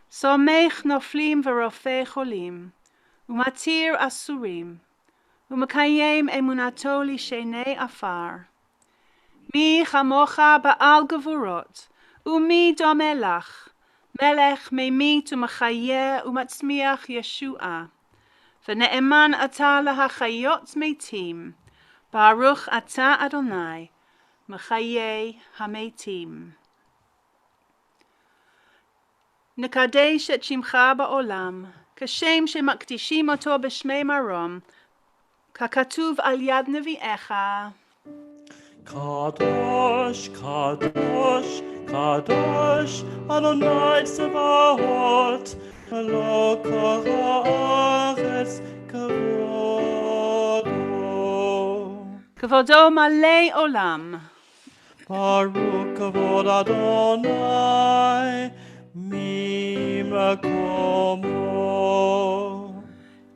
Somech noflim v'rofei cholim, umatir asurim, umakayem emunato lishenei afar. Mi chamocha ba'al gevurot, umi dome lach, melech meimit umachaye umatzmiach Yeshua. V'ne'eman atah lahachayot meitim, Baruch atah Adonai, mechaye hameitim. נקדש את שמך בעולם, כשם שמקדישים אותו בשמי מרום, ככתוב על יד נביאיך. קדוש, קדוש, קדוש, אדוני צבאות, מלוא כל הארץ כבודו. כבודו מלא עולם. ברוך כבוד אדוני,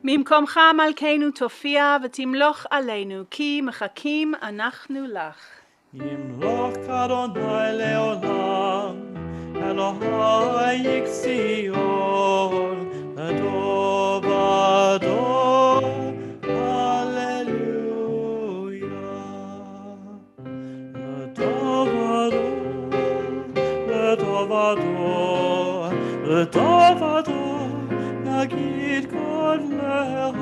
ממקומך מלכנו תופיע ותמלוך עלינו, כי מחכים אנחנו לך. ימלוך אדוני לעולם, אלוהי ציון, לדור ודור, הללויה. לדור ודור, לדור ודור, לדור ודור, נגיד קודלך,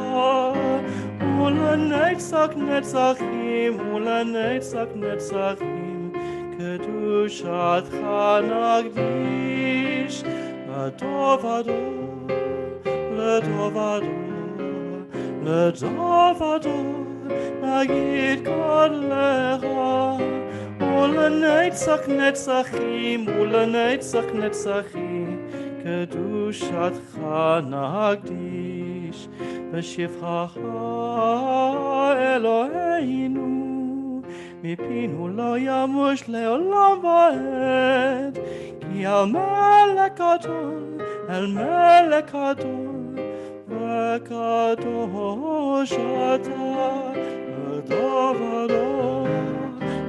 ולנצח נצחים, ולנצח נצחים, קדושתך נקדיש, לדור ודור, לדור ודור, לדור ודור, נגיד קודלך, ולנצח נצחים, ולנצח נצחים, קדושתך נקדיש. בשבחך אלוהינו, מפינו לא ימוש לעולם ועד, כי אל מלך גדול, אל מלך גדול, וקדוש אתה, לדור ודור,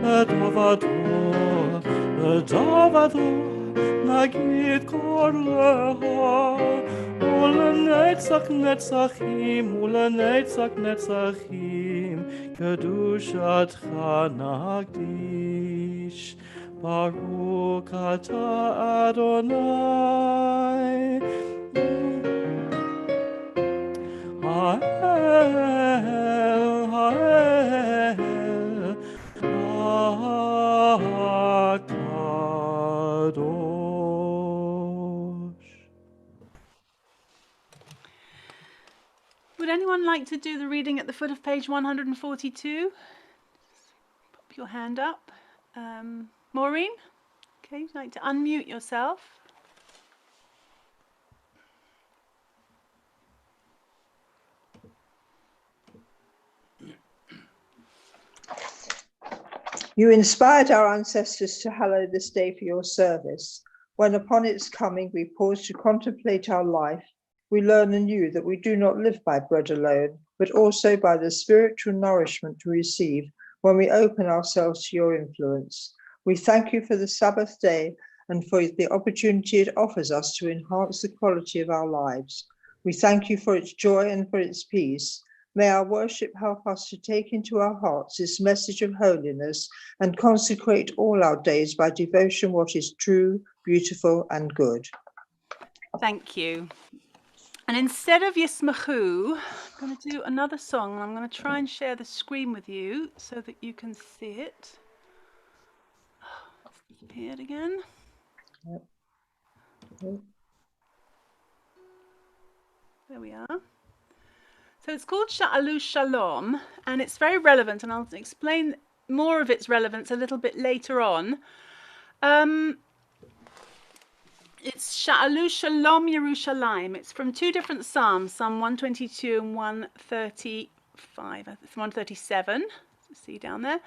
לדור ודור, לדור ודור, נגיד קודלך, ולנצח נצחים ולנצח נצחים קדושתך נקדיש. ברוך אתה אדוני האל הקדוש. Would anyone like to do the reading at the foot of page 142? Pop your hand up. Maureen? Okay, would you like to unmute yourself? You inspired our ancestors to hallow this day for your service. When upon its coming we pause to contemplate our life, we learn anew that we do not live by bread alone, but also by the spiritual nourishment we receive when we open ourselves to your influence. We thank you for the Sabbath day and for the opportunity it offers us to enhance the quality of our lives. We thank you for its joy and for its peace. May our worship help us to take into our hearts this message of holiness and consecrate all our days by devotion what is true, beautiful, and good. Thank you. And instead of Yismachu, I'm going to do another song, and I'm going to try and share the screen with you so that you can see it. It's disappeared again. There we are. So it's called Sha'alu Shalom, and it's very relevant, and I'll explain more of its relevance a little bit later on. It's Sha'alu Shalom Yerushalayim. It's from two different Psalms, Psalm 122 and 135. It's 137. See down there.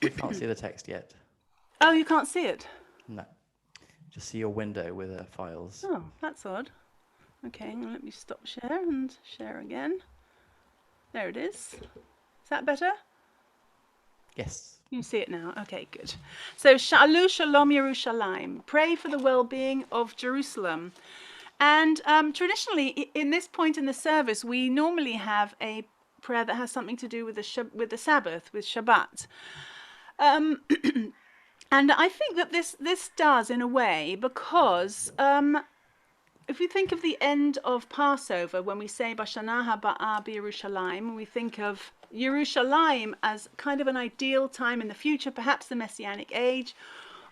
We can't see the text yet. Oh, you can't see it? No. Just see your window with the files. Oh, that's odd. Okay, let me stop share and share again. There it is. Is that better? Yes. You see it now. Okay, good. So, Sha'alu Shalom Yerushalayim. Pray for the well-being of Jerusalem. And traditionally, in this point in the service, we normally have a prayer that has something to do with the Sabbath, with Shabbat. And I think that this does in a way because if we think of the end of Passover, when we say Bashana Haba'ah B'Yerushalayim, we think of Yerushalayim as kind of an ideal time in the future, perhaps the Messianic age,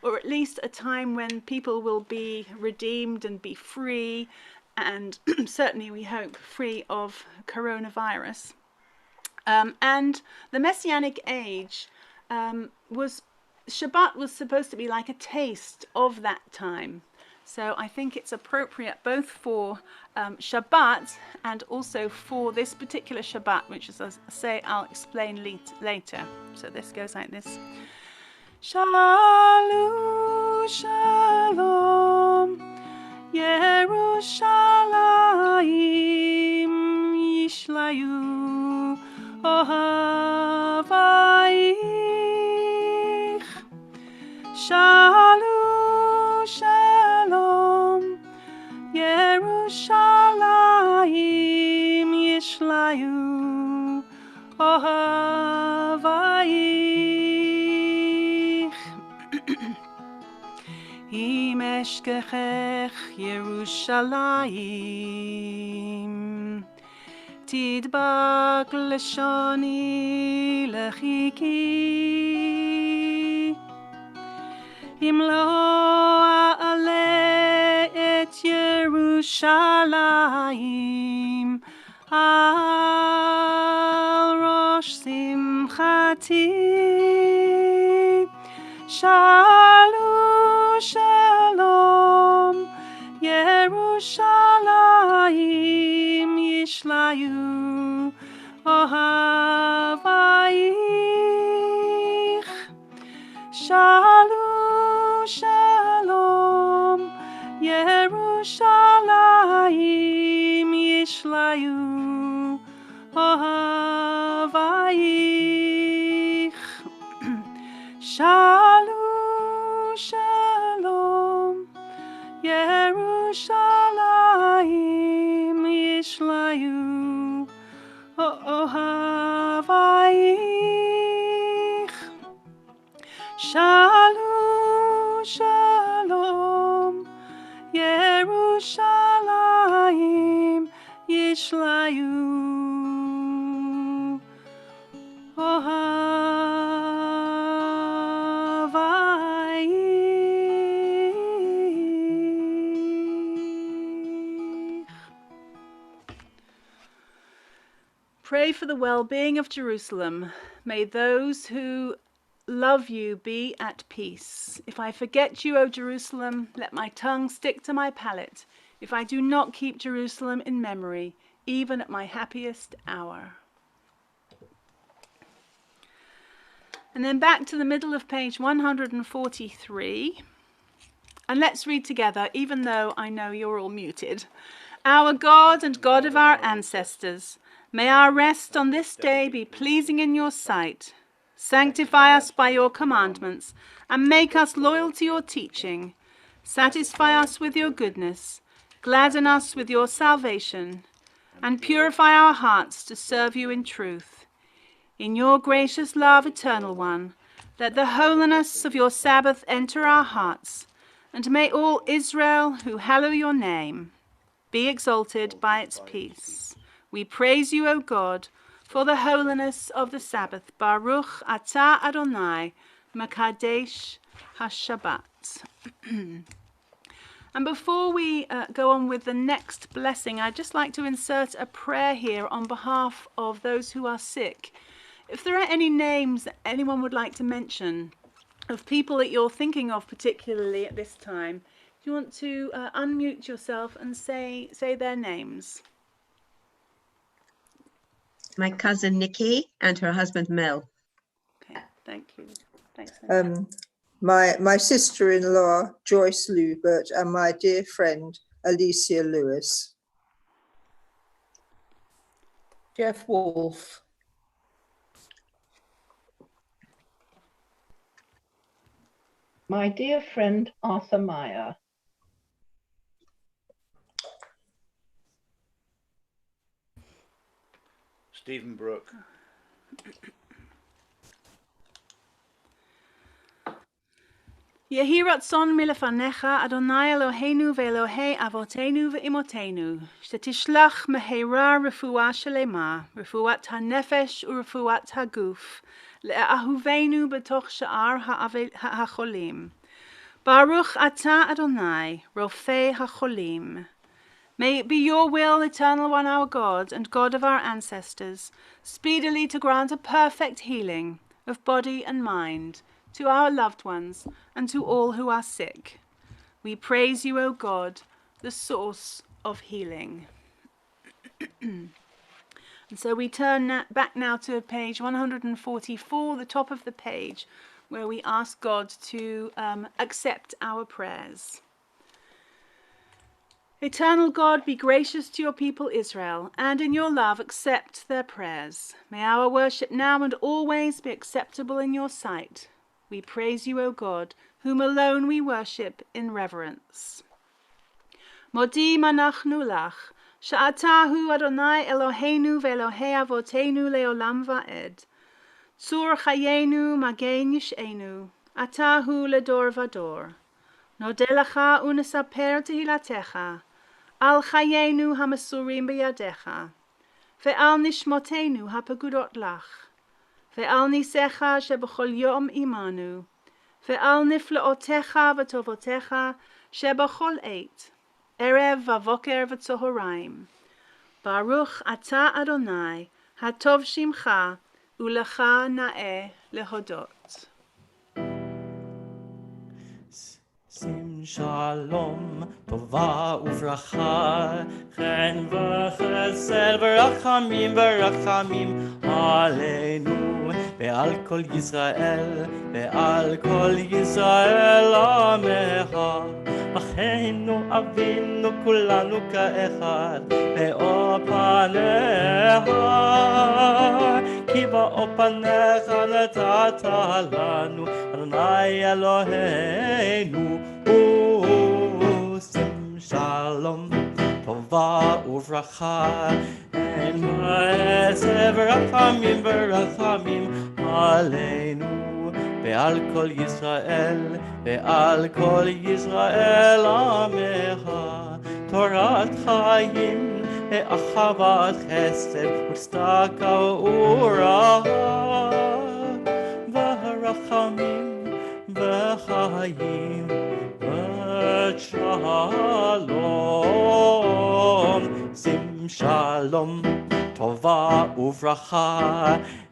or at least a time when people will be redeemed and be free, and certainly we hope free of coronavirus. And the Messianic age Shabbat was supposed to be like a taste of that time. So I think it's appropriate both for Shabbat and also for this particular Shabbat, which is, as I say, I'll explain later. So this goes like this. Shalom, shalom, Yerushalayim, Yishlayu, Ohavayich. Shalom, shalom, Yerushalayim, Yishlayu, Ohavayich. Im eshkechech Yerushalayim, tidbak leshoni lechiki. Im lo a'ale et Yerushalayim al rosh simchati. Shalom, shalom, Yerushalayim, Yishlayu, Ohavayich. Shalom, shalom, Yerushalayim, Yishlayu, Ohavayich. Shalom, shalom, Yerushalayim Yishlayu Ohavayich Shalom Shalom Yerushalayim Yishlayu Ohavayich. Pray for the well-being of Jerusalem. May those who love you be at peace. If I forget you, O Jerusalem, let my tongue stick to my palate. If I do not keep Jerusalem in memory, even at my happiest hour. And then back to the middle of page 143. And let's read together, even though I know you're all muted. Our God and God of our ancestors, may our rest on this day be pleasing in your sight. Sanctify us by your commandments, and make us loyal to your teaching. Satisfy us with your goodness, gladden us with your salvation, and purify our hearts to serve you in truth. In your gracious love, Eternal One, let the holiness of your Sabbath enter our hearts, and may all Israel who hallow your name be exalted by its peace. We praise you, O God, for the holiness of the Sabbath. Baruch atah Adonai, Mekadesh HaShabbat. And before we go on with the next blessing, I'd just like to insert a prayer here on behalf of those who are sick. If there are any names that anyone would like to mention of people that you're thinking of particularly at this time, do you want to unmute yourself and say their names? My cousin Nikki and her husband Mel. Okay, thank you. Thanks. My sister-in-law Joyce Lubert and my dear friend Alicia Lewis. Jeff Wolf. My dear friend Arthur Meyer. Stephen Brooke. Yehi ratzon milefanecha Adonai Eloheinu ve'Elohei avotenu ve'imotenu shetishlach meheira refuah shelema refuat hanefesh urefuat haguf le'ahuvenu betoch sha'ar ha'acholim. Baruch atah Adonai rofei hacholim. May it be your will, Eternal One, our God and God of our ancestors, speedily to grant a perfect healing of body and mind to our loved ones and to all who are sick. We praise you, O God, the source of healing. And so we turn back now to page 144, the top of the page, where we ask God to accept our prayers. Eternal God, be gracious to your people Israel, and in your love accept their prayers. May our worship now and always be acceptable in your sight. We praise you, O God, whom alone we worship in reverence. Modim anachnu lach, sha'atahu Adonai Eloheinu ve'Elohei avotenu leolam va'ed. Tzur chayenu magen yish'enu, atahu ledor vador. Nodeh lecha unesaper tehilatecha, al chayenu hamasurim beyadecha, ve'al nishmotenu hapegudot lach, ve'al nisecha shebechol yom imanu, ve'al niflaotecha v'tovotecha shebechol eit, erev v'avoker v'tzohoraim. Baruch atah Adonai, hatov shimcha, ulecha na'eh lehodot. שים שלום, טובה וברכה, חן וחסד ורחמים ורחמים עלינו ועל כל ישראל ועל כל ישראל עמך. אחינו אבינו כולנו כאחד באור פניך, כי באור פניך נתת לנו אדוני אלוהינו. שים shalom, tova uvracha, and v'ezev rachamim v'rachamim aleinu, ve'al kol Yisrael, ve'al kol Yisrael amecha, Torat chayim, ve'achavat chesed, u'tzedaka u'rahah, v'harachamim, v'chayim, v'shalom. Sim shalom, tova uvracha,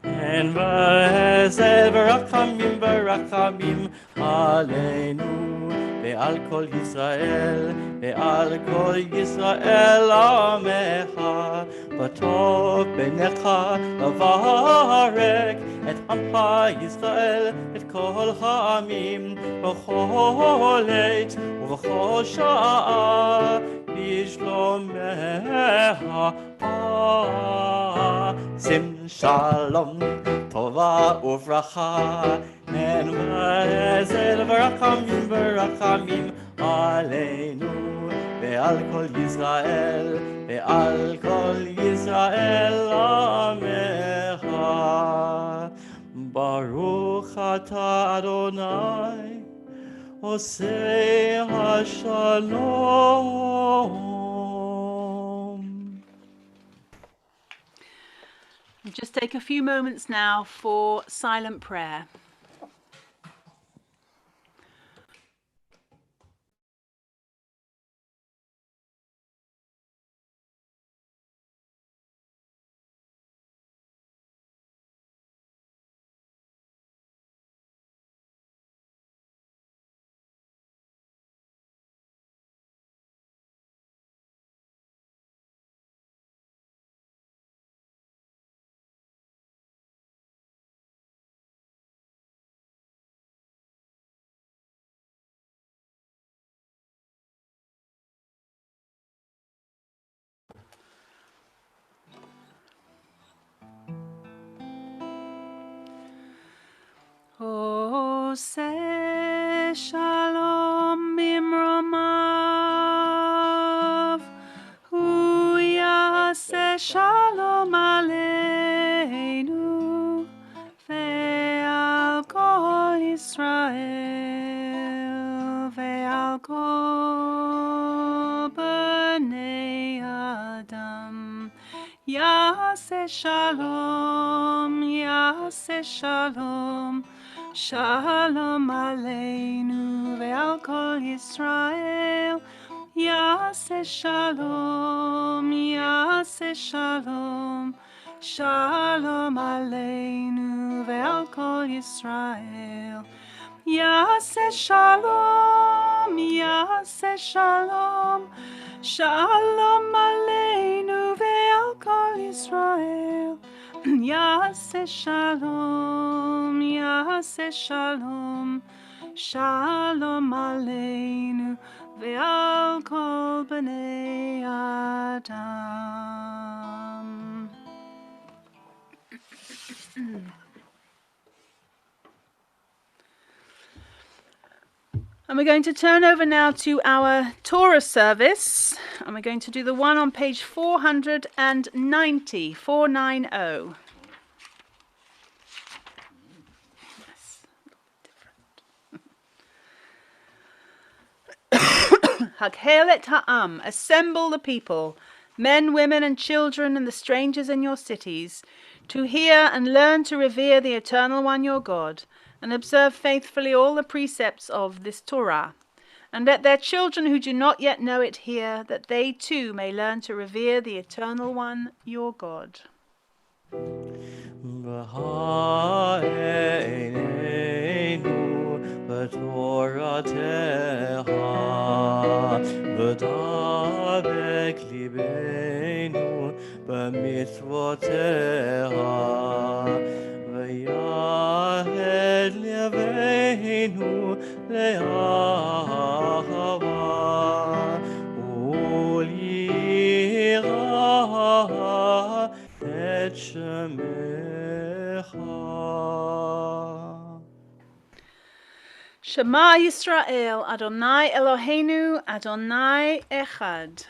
and v'ezev rachamim v'rachamim aleinu, ve'al kol Yisrael, ve'al kol Yisrael amecha, v'tov b'necha v'varek et amcha Yisrael, et kol ha'amim, v'chol עת ובכל שעה בשלומך. שים שלום, טובה וברכה, הן ועזל ורחמים ורחמים עלינו ועל כל ישראל, ועל כל ישראל עמך. ברוך אתה אדוני עושה השלום. Just take a few moments now for silent prayer. Oseh shalom mimromav, hu yaseh shalom aleinu, ve'al kol Yisrael, ve'al kol bnei Adam. Yaseh shalom, yaseh shalom, Shalom aleinu ve'al kol Yisrael. Yaseh shalom, yaseh shalom, Shalom aleinu ve'al kol Yisrael. Yaseh shalom, yaseh shalom, Shalom aleinu ve'al kol Yisrael. Yaseh shalom, yaseh shalom, Shalom aleinu ve'al kol bnei Adam. And we're going to turn over now to our Torah service, and we're going to do the one on page 490, 490. Hakhelet ha'am, assemble the people, men, women, and children, and the strangers in your cities, to hear and learn to revere the Eternal One your God, and observe faithfully all the precepts of this Torah. And let their children who do not yet know it hear, that they too may learn to revere the Eternal One your God. בתורתך ודבק ליבנו במצוותיך ויחד לבנו לאהבה וליראה את שמך. Shema Yisrael, Adonai Eloheinu, Adonai Echad.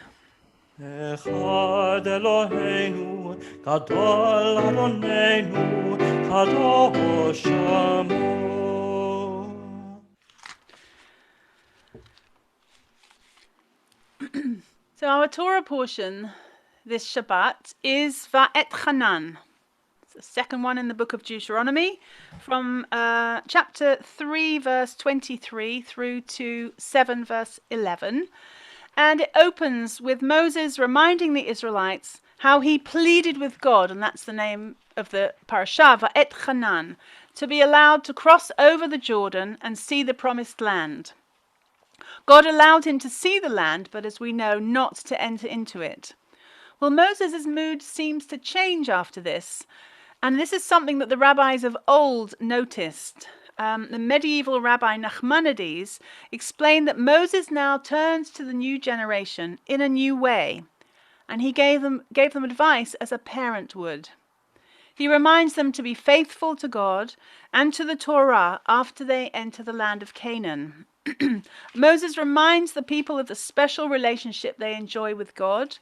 Echad Eloheinu, Gadol Adonenu, Kadosh Shemo. So our Torah portion this Shabbat is Va'et Hanan. It's the second one in the book of Deuteronomy, from chapter 3, verse 23 through to 7, verse 11. And it opens with Moses reminding the Israelites how he pleaded with God, and that's the name of the parashah, Va'et Hanan, to be allowed to cross over the Jordan and see the promised land. God allowed him to see the land, but as we know, not to enter into it. Well, Moses' mood seems to change after this, and this is something that the rabbis of old noticed. The medieval rabbi Nachmanides explained that Moses now turns to the new generation in a new way, and he gave them advice as a parent would. He reminds them to be faithful to God and to the Torah after they enter the land of Canaan. Moses reminds the people of the special relationship they enjoy with God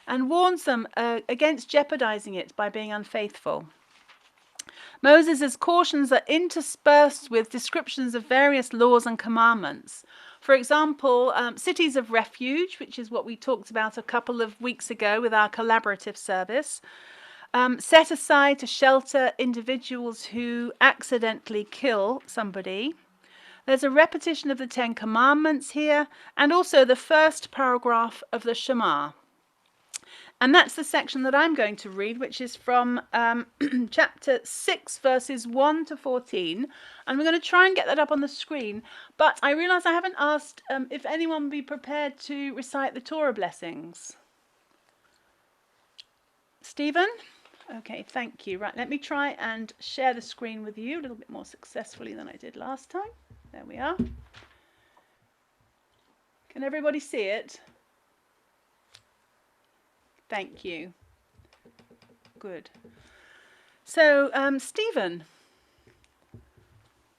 and warns them against jeopardizing it by being unfaithful. Moses' cautions are interspersed with descriptions of various laws and commandments. For example, cities of refuge, which is what we talked about a couple of weeks ago with our collaborative service, set aside to shelter individuals who accidentally kill somebody. There's a repetition of the Ten Commandments here, and also the first paragraph of the Shema. And that's the section that I'm going to read, which is from chapter 6, verses 1 to 14. And we're going to try and get that up on the screen. But I realise I haven't asked if anyone would be prepared to recite the Torah blessings. Stephen? Okay, thank you. Right, let me try and share the screen with you a little bit more successfully than I did last time. There we are. Can everybody see it? Thank you. Good. So, Stephen.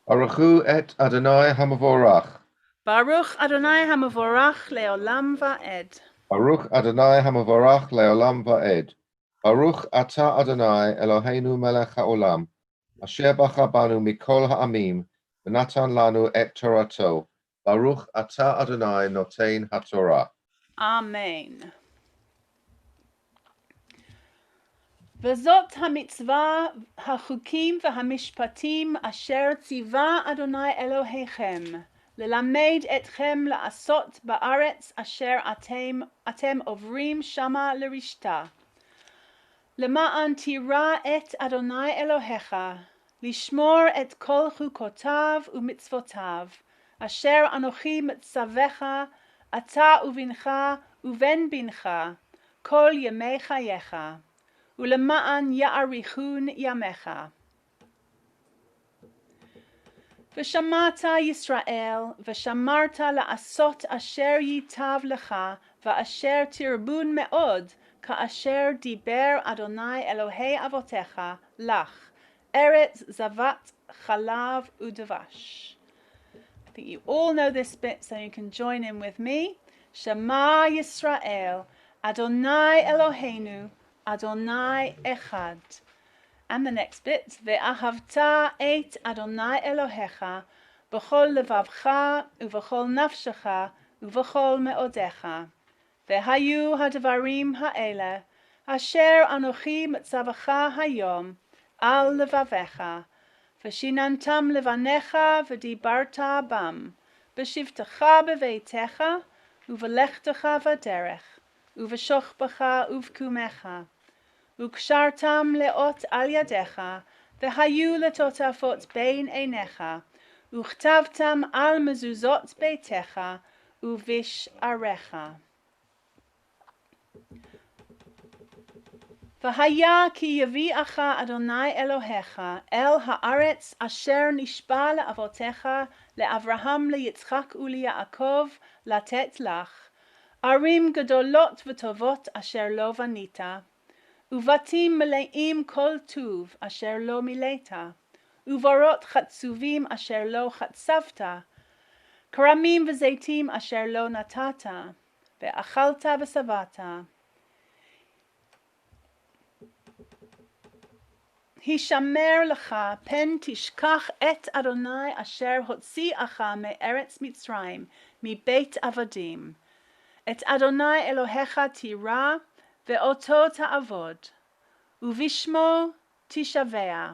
Baruchu et Adonai Hamavorach. Baruch Adonai Hamavorach leolam va'ed. Baruch Adonai Hamavorach leolam va'ed. Baruch Ata Adonai Eloheinu melech haolam. Asher bacha banu mikol ha'amim. V'natan lanu et Torato. Baruch Ata Adonai notein haTorah. Amen. וזאת המצווה, החוקים והמשפטים אשר ציווה אדוני אלוהיכם, ללמד אתכם לעשות בארץ אשר אתם עוברים שמה לרשתה. למען תירא את אדוני אלוהיך, לשמור את כל חוקותיו ומצוותיו, אשר אנוכי מצווך, אתה ובנך ובן בנך, כל ימי חייך. ולמען יאריכון ימיך. ושמעת ישראל, ושמרת לעשות אשר ייטב לך, ואשר תרבון מאוד, כאשר דיבר אדוני אלוהי אבותיך לך, ארץ זבת חלב ודבש. I think you all know this bit, so you can join in with me. Shema Yisrael, Adonai Eloheinu, Adonai Echad. And the next bit, Ve'ahavta et Adonai Elohecha, b'chol levavcha, uv'chol nafshecha, uv'chol me'odecha. Ve'hayu hadvarim ha'ele, asher anochi metzavacha hayom, al levavecha. V'shinantam levanecha, v'dibarta bam, b'shivtecha b'veitecha, uv'lechtecha v'derech. ובשוכבך ובקומך, וקשרתם לאות על ידיך, והיו לטוטפות בין עיניך, וכתבתם על מזוזות ביתך ובשעריך. והיה כי יביאך אדוני אלוהיך אל הארץ אשר נשבע לאבותיך, לאברהם, ליצחק וליעקב, לתת לך, ערים גדולות וטובות אשר לא בנית, ובתים מלאים כל טוב אשר לא מילאת, ובורות חצובים אשר לא חצבת, כרמים וזיתים אשר לא נתת, ואכלת ושבעת. הישמר לך, פן תשכח את אדוני אשר הוציאך מארץ מצרים, מבית עבדים. את אדוני אלוהיך תירא, ואותו תעבוד, ובשמו תשבע.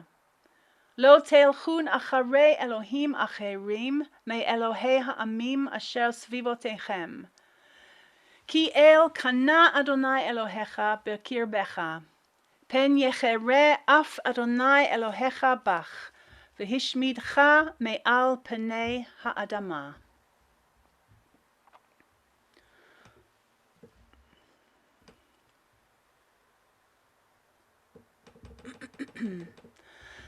לא תלכון אחרי אלוהים אחרים מאלוהי העמים אשר סביבותיכם. כי אל קנה אדוני אלוהיך בקרבך, פן יחרה אף אדוני אלוהיך בך, והשמידך מעל פני האדמה.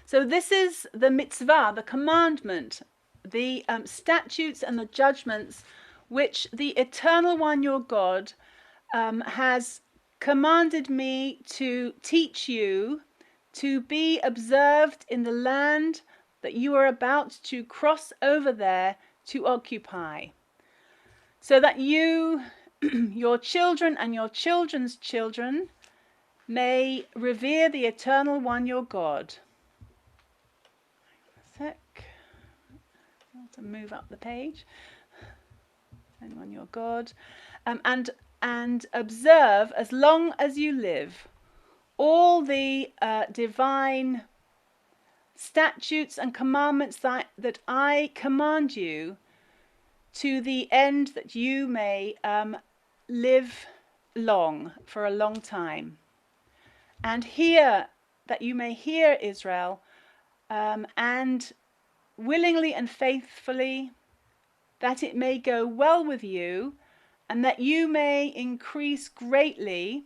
So this is the mitzvah, the commandment, the statutes and the judgments which the Eternal One, your God, has commanded me to teach you to be observed in the land that you are about to cross over there to occupy, so that you, your children and your children's children may revere the Eternal One, your God. To move up the page, and on your God, and observe as long as you live all the divine statutes and commandments that I command you, to the end that you may live long, for a long time, and hear, that you may hear, Israel, and willingly and faithfully, that it may go well with you, and that you may increase greatly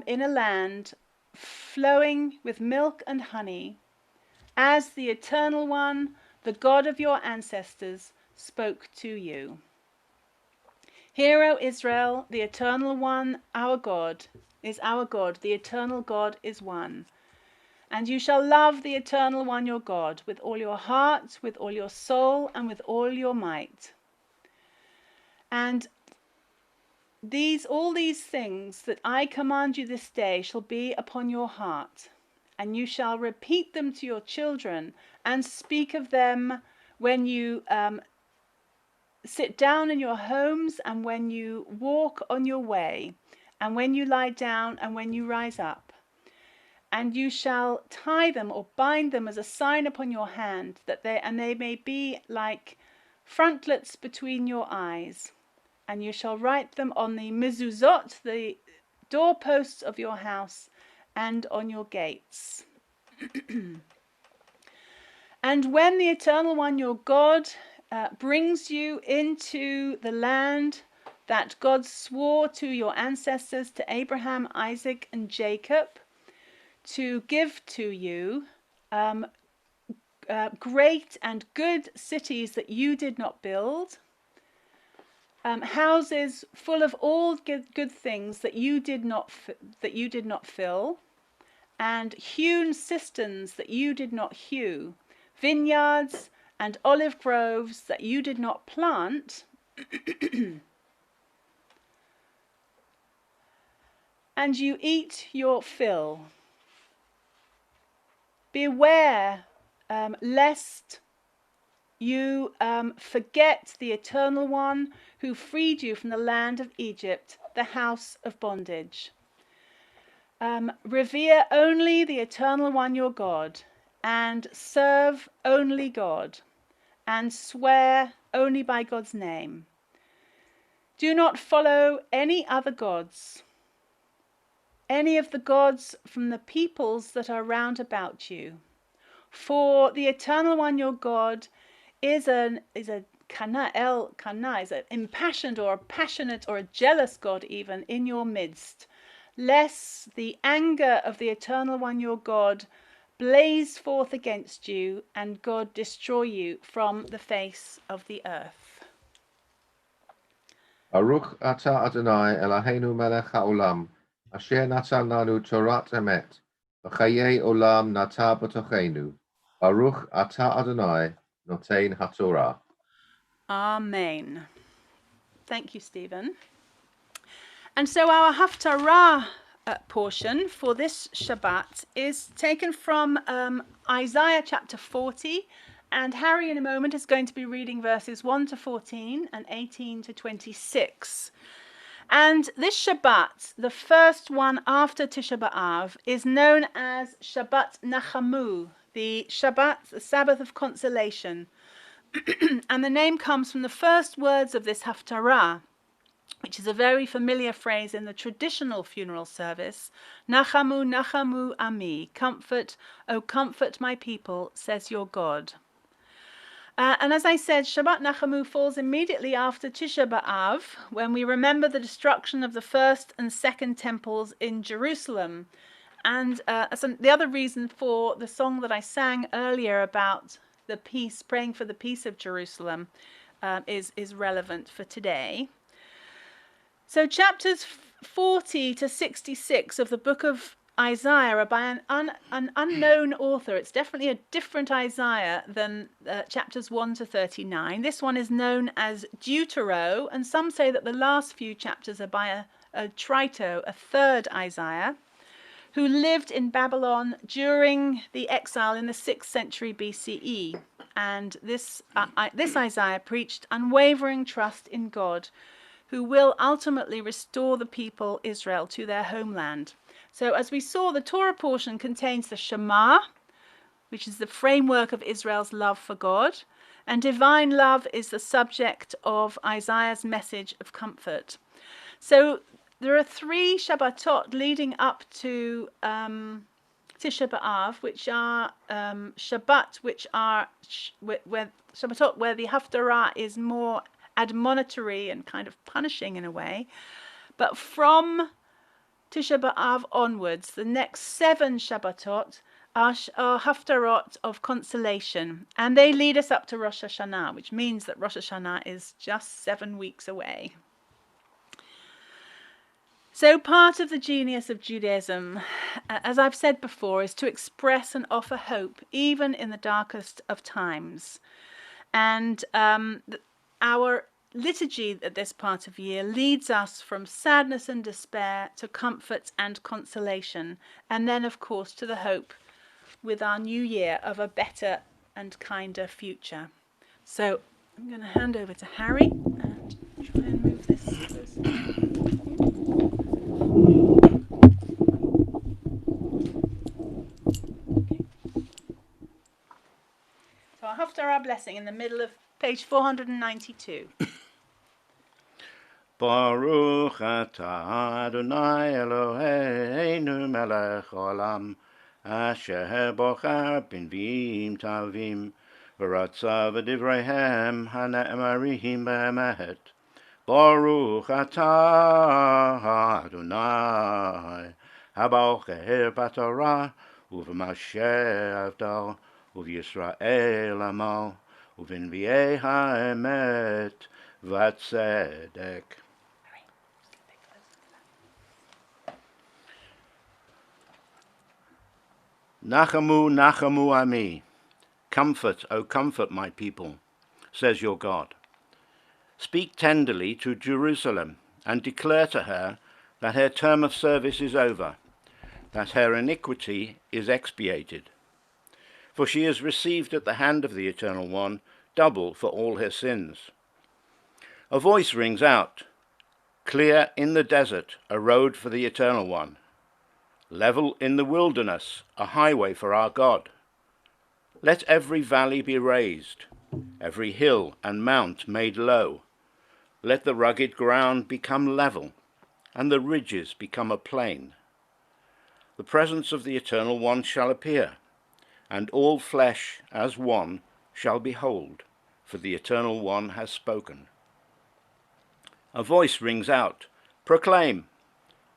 in a land flowing with milk and honey, as the Eternal One, the God of your ancestors, spoke to you. Hear, O Israel, the Eternal One, our God, is our God. The Eternal God is one. And you shall love the Eternal One, your God, with all your heart, with all your soul, and with all your might. And all these things that I command you this day shall be upon your heart, and you shall repeat them to your children, and speak of them when you sit down in your homes, and when you walk on your way, and when you lie down, and when you rise up. And you shall tie them or bind them as a sign upon your hand, that they may be like frontlets between your eyes. And you shall write them on the mezuzot, the doorposts of your house, and on your gates. And when the Eternal One, your God, brings you into the land that God swore to your ancestors, to Abraham, Isaac, and Jacob, to give to you, great and good cities that you did not build, houses full of all good things that you did not fill, and hewn cisterns that you did not hew, vineyards and olive groves that you did not plant, and you eat your fill. Beware lest you forget the Eternal One who freed you from the land of Egypt, the house of bondage. Revere only the Eternal One, your God, and serve only God, and swear only by God's name. Do not follow any other gods, any of the gods from the peoples that are round about you. For the Eternal One, your God, is an impassioned or a passionate or a jealous God even in your midst, lest the anger of the Eternal One, your God, blaze forth against you, and God destroy you from the face of the earth. Baruch atah Adonai Eloheinu melech haolam, asher natan lanu Torat emet, v'chayei olam nata b'tocheinu. Baruch atah Adonai notein haTorah. Amen. Thank you, Stephen. And so our Haftarah portion for this Shabbat is taken from Isaiah chapter 40, and Harry in a moment is going to be reading verses 1 to 14 and 18 to 26. And this Shabbat, the first one after Tisha B'Av, is known as Shabbat Nachamu, the Shabbat, the Sabbath of consolation. And the name comes from the first words of this Haftarah, which is a very familiar phrase in the traditional funeral service. Nachamu, Nachamu Ami, comfort, O comfort my people, says your God. And as I said, Shabbat Nachamu falls immediately after Tisha B'Av, when we remember the destruction of the first and second temples in Jerusalem. And the other reason for the song that I sang earlier about the peace, praying for the peace of Jerusalem, is relevant for today. So chapters 40 to 66 of the book of Isaiah are by an unknown author. It's definitely a different Isaiah than chapters 1 to 39. This one is known as Deutero, and some say that the last few chapters are by a Trito, a third Isaiah, who lived in Babylon during the exile in the 6th century BCE. And this Isaiah preached unwavering trust in God, who will ultimately restore the people Israel to their homeland. So as we saw, the Torah portion contains the Shema, which is the framework of Israel's love for God, and divine love is the subject of Isaiah's message of comfort. So there are 3 Shabbatot leading up to Tisha B'Av, which are Shabbat, Shabbatot where the Haftarah is more admonitory and kind of punishing in a way. But from Tisha B'Av onwards, the next 7 Shabbatot are Haftarot of consolation, and they lead us up to Rosh Hashanah, which means that Rosh Hashanah is just 7 weeks away. So part of the genius of Judaism, as I've said before, is to express and offer hope, even in the darkest of times. And our liturgy at this part of year leads us from sadness and despair to comfort and consolation, and then, of course, to the hope with our new year of a better and kinder future. So I'm going to hand over to Harry and try and move this. So our Haftarah blessing in the middle of page 492. Baruch atah Adonai Eloheinu melech olam, asher bochar b'nviim tavim, v'ratza v'divreihem hane'emarim b'emet. Baruch atah Adonai, habocher b'torah, u'v'masher avdal, u'v'Yisrael amal, u'v'nviei ha'emet, v'tzedek. Nachamu, Nachamu Ami, comfort, O comfort my people, says your God. Speak tenderly to Jerusalem and declare to her that her term of service is over, that her iniquity is expiated. For she has received at the hand of the Eternal One double for all her sins. A voice rings out, clear in the desert a road for the Eternal One, level in the wilderness a highway for our God. Let every valley be raised, every hill and mount made low. Let the rugged ground become level, and the ridges become a plain. The presence of the Eternal One shall appear, and all flesh as one shall behold, for the Eternal One has spoken. A voice rings out, proclaim.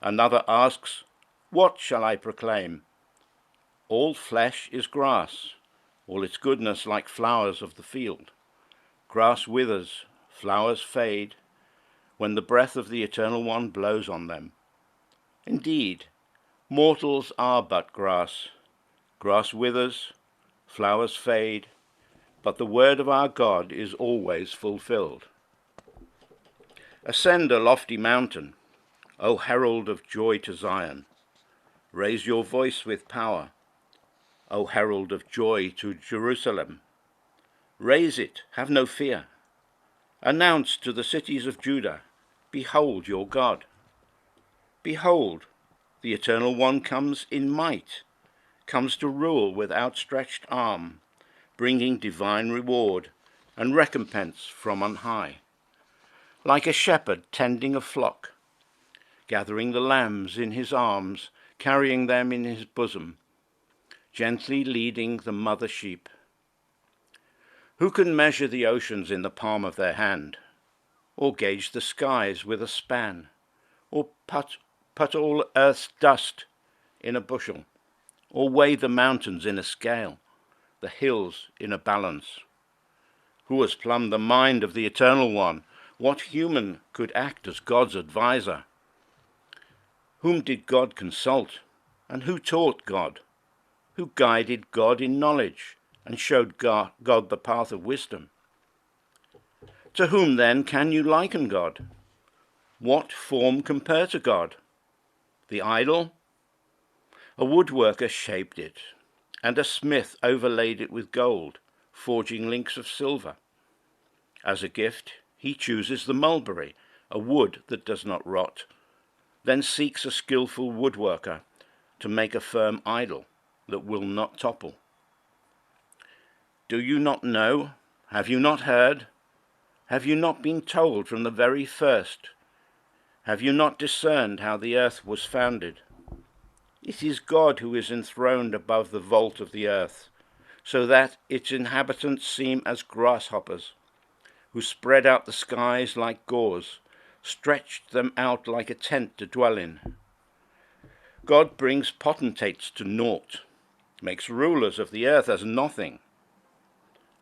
Another asks, what shall I proclaim? All flesh is grass, all its goodness like flowers of the field. Grass withers, flowers fade, when the breath of the Eternal One blows on them. Indeed, mortals are but grass. Grass withers, flowers fade, but the word of our God is always fulfilled. Ascend a lofty mountain, O herald of joy to Zion. Raise your voice with power, O herald of joy to Jerusalem. Raise it, have no fear. Announce to the cities of Judah, behold your God. Behold, the Eternal One comes in might, comes to rule with outstretched arm, bringing divine reward and recompense from on high. Like a shepherd tending a flock, gathering the lambs in his arms, carrying them in his bosom, gently leading the mother sheep. Who can measure the oceans in the palm of their hand, or gauge the skies with a span, or put all earth's dust in a bushel, or weigh the mountains in a scale, the hills in a balance? Who has plumbed the mind of the Eternal One? What human could act as God's adviser? Whom did God consult, and who taught God? Who guided God in knowledge, and showed God the path of wisdom? To whom then can you liken God? What form compare to God? The idol? A woodworker shaped it, and a smith overlaid it with gold, forging links of silver. As a gift, he chooses the mulberry, a wood that does not rot, then seeks a skillful woodworker to make a firm idol that will not topple. Do you not know? Have you not heard? Have you not been told from the very first? Have you not discerned how the earth was founded? It is God who is enthroned above the vault of the earth, so that its inhabitants seem as grasshoppers, who spread out the skies like gauze, stretched them out like a tent to dwell in. God brings potentates to naught, makes rulers of the earth as nothing.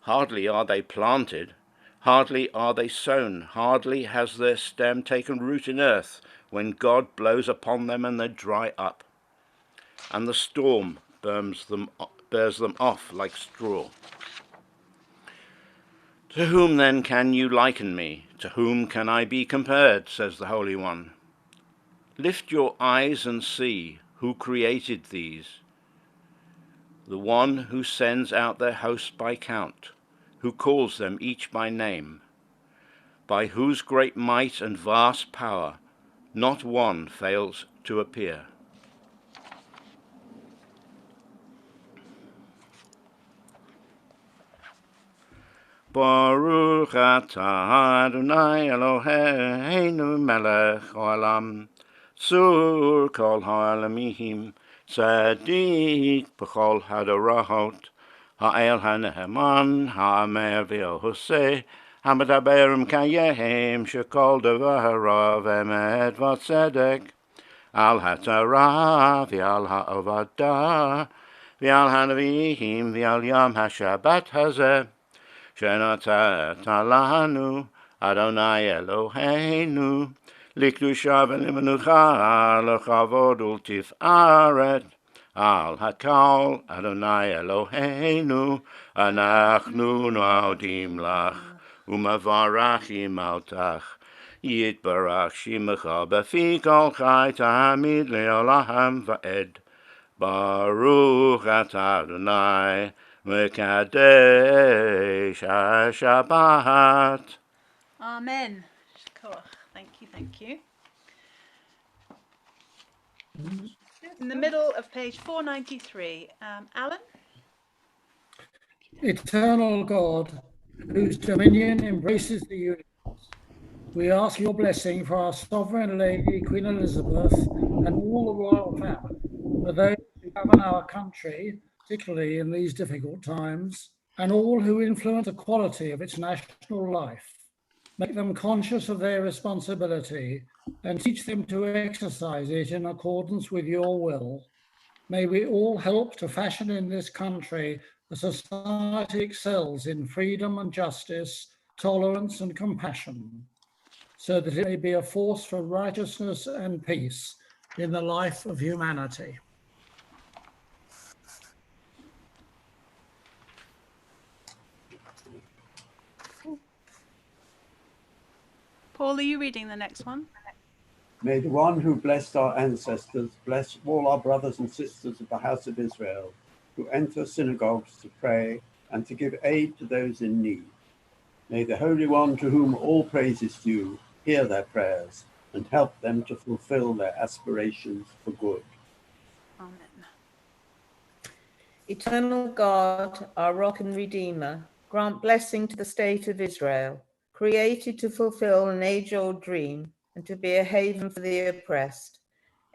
Hardly are they planted, hardly are they sown, hardly has their stem taken root in earth, when God blows upon them and they dry up, and the storm bears them off like straw. To whom then can you liken me? To whom can I be compared? Says the Holy One. Lift your eyes and see who created these. The one who sends out their hosts by count, who calls them each by name, by whose great might and vast power not one fails to appear. Baruch atah Adonai Eloheinu melech haolam, Sur kol ha'olamim, Tzadik b'chol hadorot, Ha'el ha'neheman, ha'amer v'yohoseh, Ha'medaber m'kayem, Shekol devarav emet v'tzedek, Al ha'torah v'al ha'ovadah, V'al ha'nevi'im v'al yom ha'shabbat hazeh, Shenatah lanu Adonai Eloheinu likdusha v'lemenucha lechavod ultifaret al hakol Adonai Eloheinu anachnu nodim lach umavarachim altach yitbarach shimecha b'fi kol chai tamid le'olam va'ed Baruch atah Adonai Mekadesh Shabbat. Amen. Thank you, thank you. In the middle of page 493, Alan? Eternal God, whose dominion embraces the universe, we ask your blessing for our sovereign lady, Queen Elizabeth, and all the royal family, for those who govern our country, particularly in these difficult times, and all who influence the quality of its national life. Make them conscious of their responsibility and teach them to exercise it in accordance with your will. May we all help to fashion in this country a society excels in freedom and justice, tolerance and compassion, so that it may be a force for righteousness and peace in the life of humanity. Paul, are you reading the next one? May the one who blessed our ancestors bless all our brothers and sisters of the house of Israel, who enter synagogues to pray and to give aid to those in need. May the Holy One, to whom all praise is due, hear their prayers and help them to fulfill their aspirations for good. Amen. Eternal God, our rock and redeemer, grant blessing to the state of Israel, created to fulfill an age-old dream and to be a haven for the oppressed.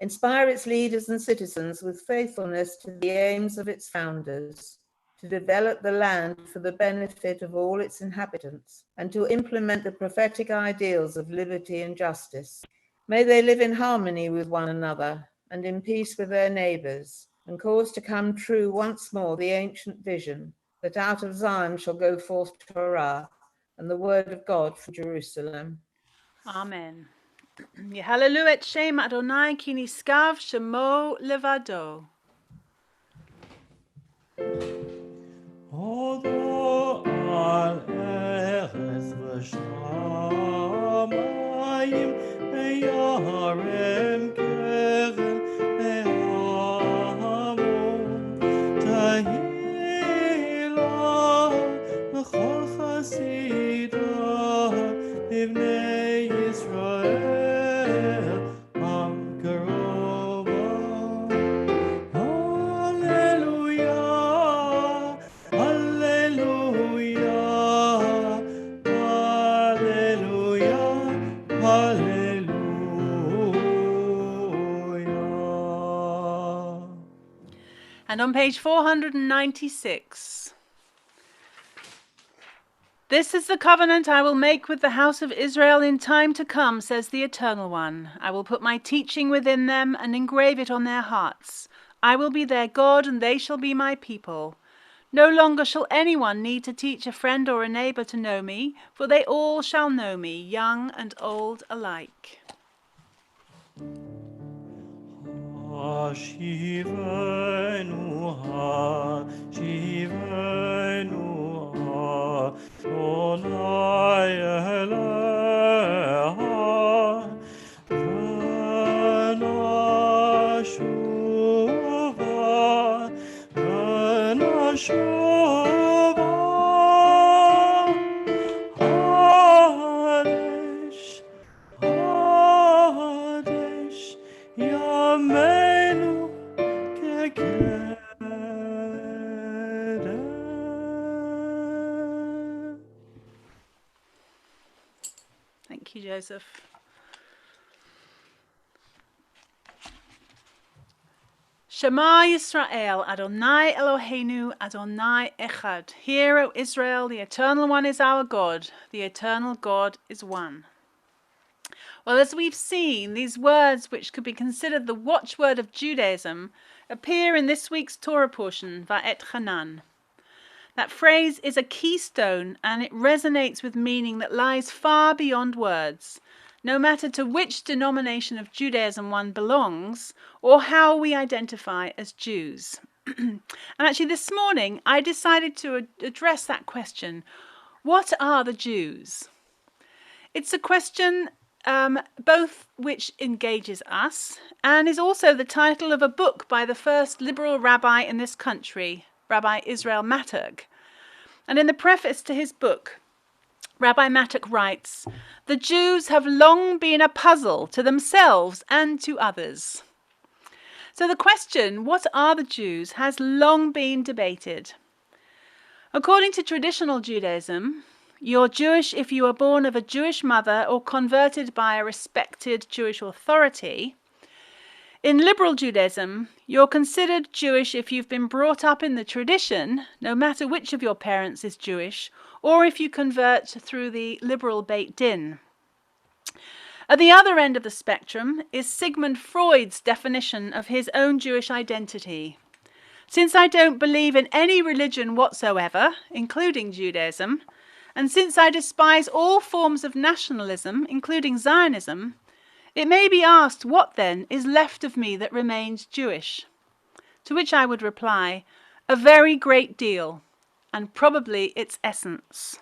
Inspire its leaders and citizens with faithfulness to the aims of its founders, to develop the land for the benefit of all its inhabitants, and to implement the prophetic ideals of liberty and justice. May they live in harmony with one another and in peace with their neighbors, and cause to come true once more the ancient vision that out of Zion shall go forth Torah and the word of God from Jerusalem. Amen. Yehallelu et Shem Adonai ki niskav shemo levado. Odo al eretz v'shamayim yarem keren le'amo tahila l'chol chasidah livnei Yisrael am karova. Hallelujah, hallelujah, hallelujah, hallelujah. And on page 496. This is the covenant I will make with the house of Israel in time to come, says the Eternal One. I will put my teaching within them and engrave it on their hearts. I will be their God, and they shall be my people. No longer shall anyone need to teach a friend or a neighbor to know me, for they all shall know me, young and old alike. Shivenu Adonai Eleha V'nashuva Hadesh Yameinu Kekere. Thank you, Joseph. Shema Yisrael, Adonai Eloheinu, Adonai Echad. Hear, O Israel, the Eternal One is our God. The Eternal God is one. Well, as we've seen, these words, which could be considered the watchword of Judaism, appear in this week's Torah portion, Va'et Hanan. That phrase is a keystone, and it resonates with meaning that lies far beyond words, no matter to which denomination of Judaism one belongs or how we identify as Jews. And actually this morning I decided to address that question. What are the Jews? It's a question both which engages us and is also the title of a book by the first liberal rabbi in this country, Rabbi Israel Mattug. And in the preface to his book, Rabbi Mattug writes, "The Jews have long been a puzzle to themselves and to others." So the question, what are the Jews, has long been debated. According to traditional Judaism, you're Jewish if you are born of a Jewish mother or converted by a respected Jewish authority. In liberal Judaism, you're considered Jewish if you've been brought up in the tradition, no matter which of your parents is Jewish, or if you convert through the liberal Beit Din. At the other end of the spectrum is Sigmund Freud's definition of his own Jewish identity. Since I don't believe in any religion whatsoever, including Judaism, and since I despise all forms of nationalism, including Zionism, it may be asked what then is left of me that remains Jewish? To which I would reply, a very great deal, and probably its essence.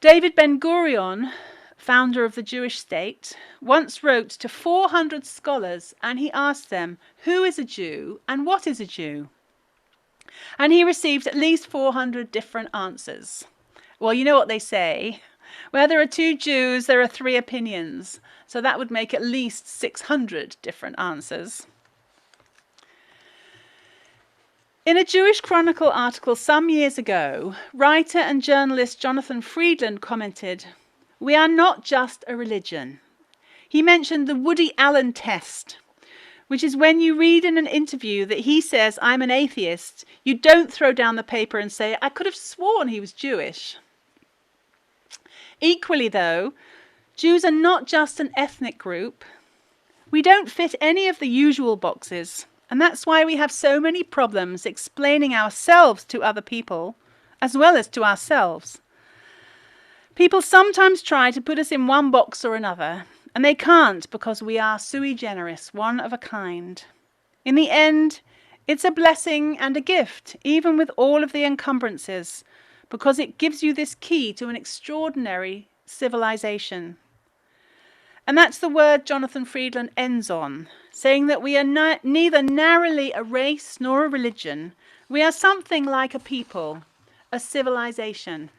David Ben-Gurion founder of the Jewish state, once wrote to 400 scholars and he asked them, who is a Jew and what is a Jew? And he received at least 400 different answers. Well, you know what they say. Where there are 2 Jews, there are 3 opinions. So that would make at least 600 different answers. In a Jewish Chronicle article some years ago, writer and journalist Jonathan Friedland commented, "We are not just a religion." He mentioned the Woody Allen test, which is when you read in an interview that he says, "I'm an atheist," you don't throw down the paper and say, "I could have sworn he was Jewish." Equally, though, Jews are not just an ethnic group. We don't fit any of the usual boxes, and that's why we have so many problems explaining ourselves to other people, as well as to ourselves. People sometimes try to put us in one box or another, and they can't because we are sui generis, one of a kind. In the end, it's a blessing and a gift, even with all of the encumbrances, because it gives you this key to an extraordinary civilization. And that's the word Jonathan Friedland ends on, saying that we are neither narrowly a race nor a religion. We are something like a people, a civilization.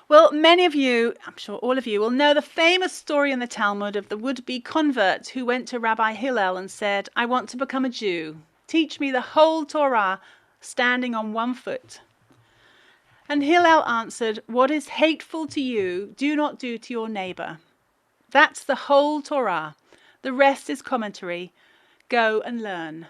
Well, many of you, I'm sure all of you, will know the famous story in the Talmud of the would-be convert who went to Rabbi Hillel and said, "I want to become a Jew. Teach me the whole Torah standing on one foot." And Hillel answered, "What is hateful to you, do not do to your neighbor." That's the whole Torah. The rest is commentary. Go and learn.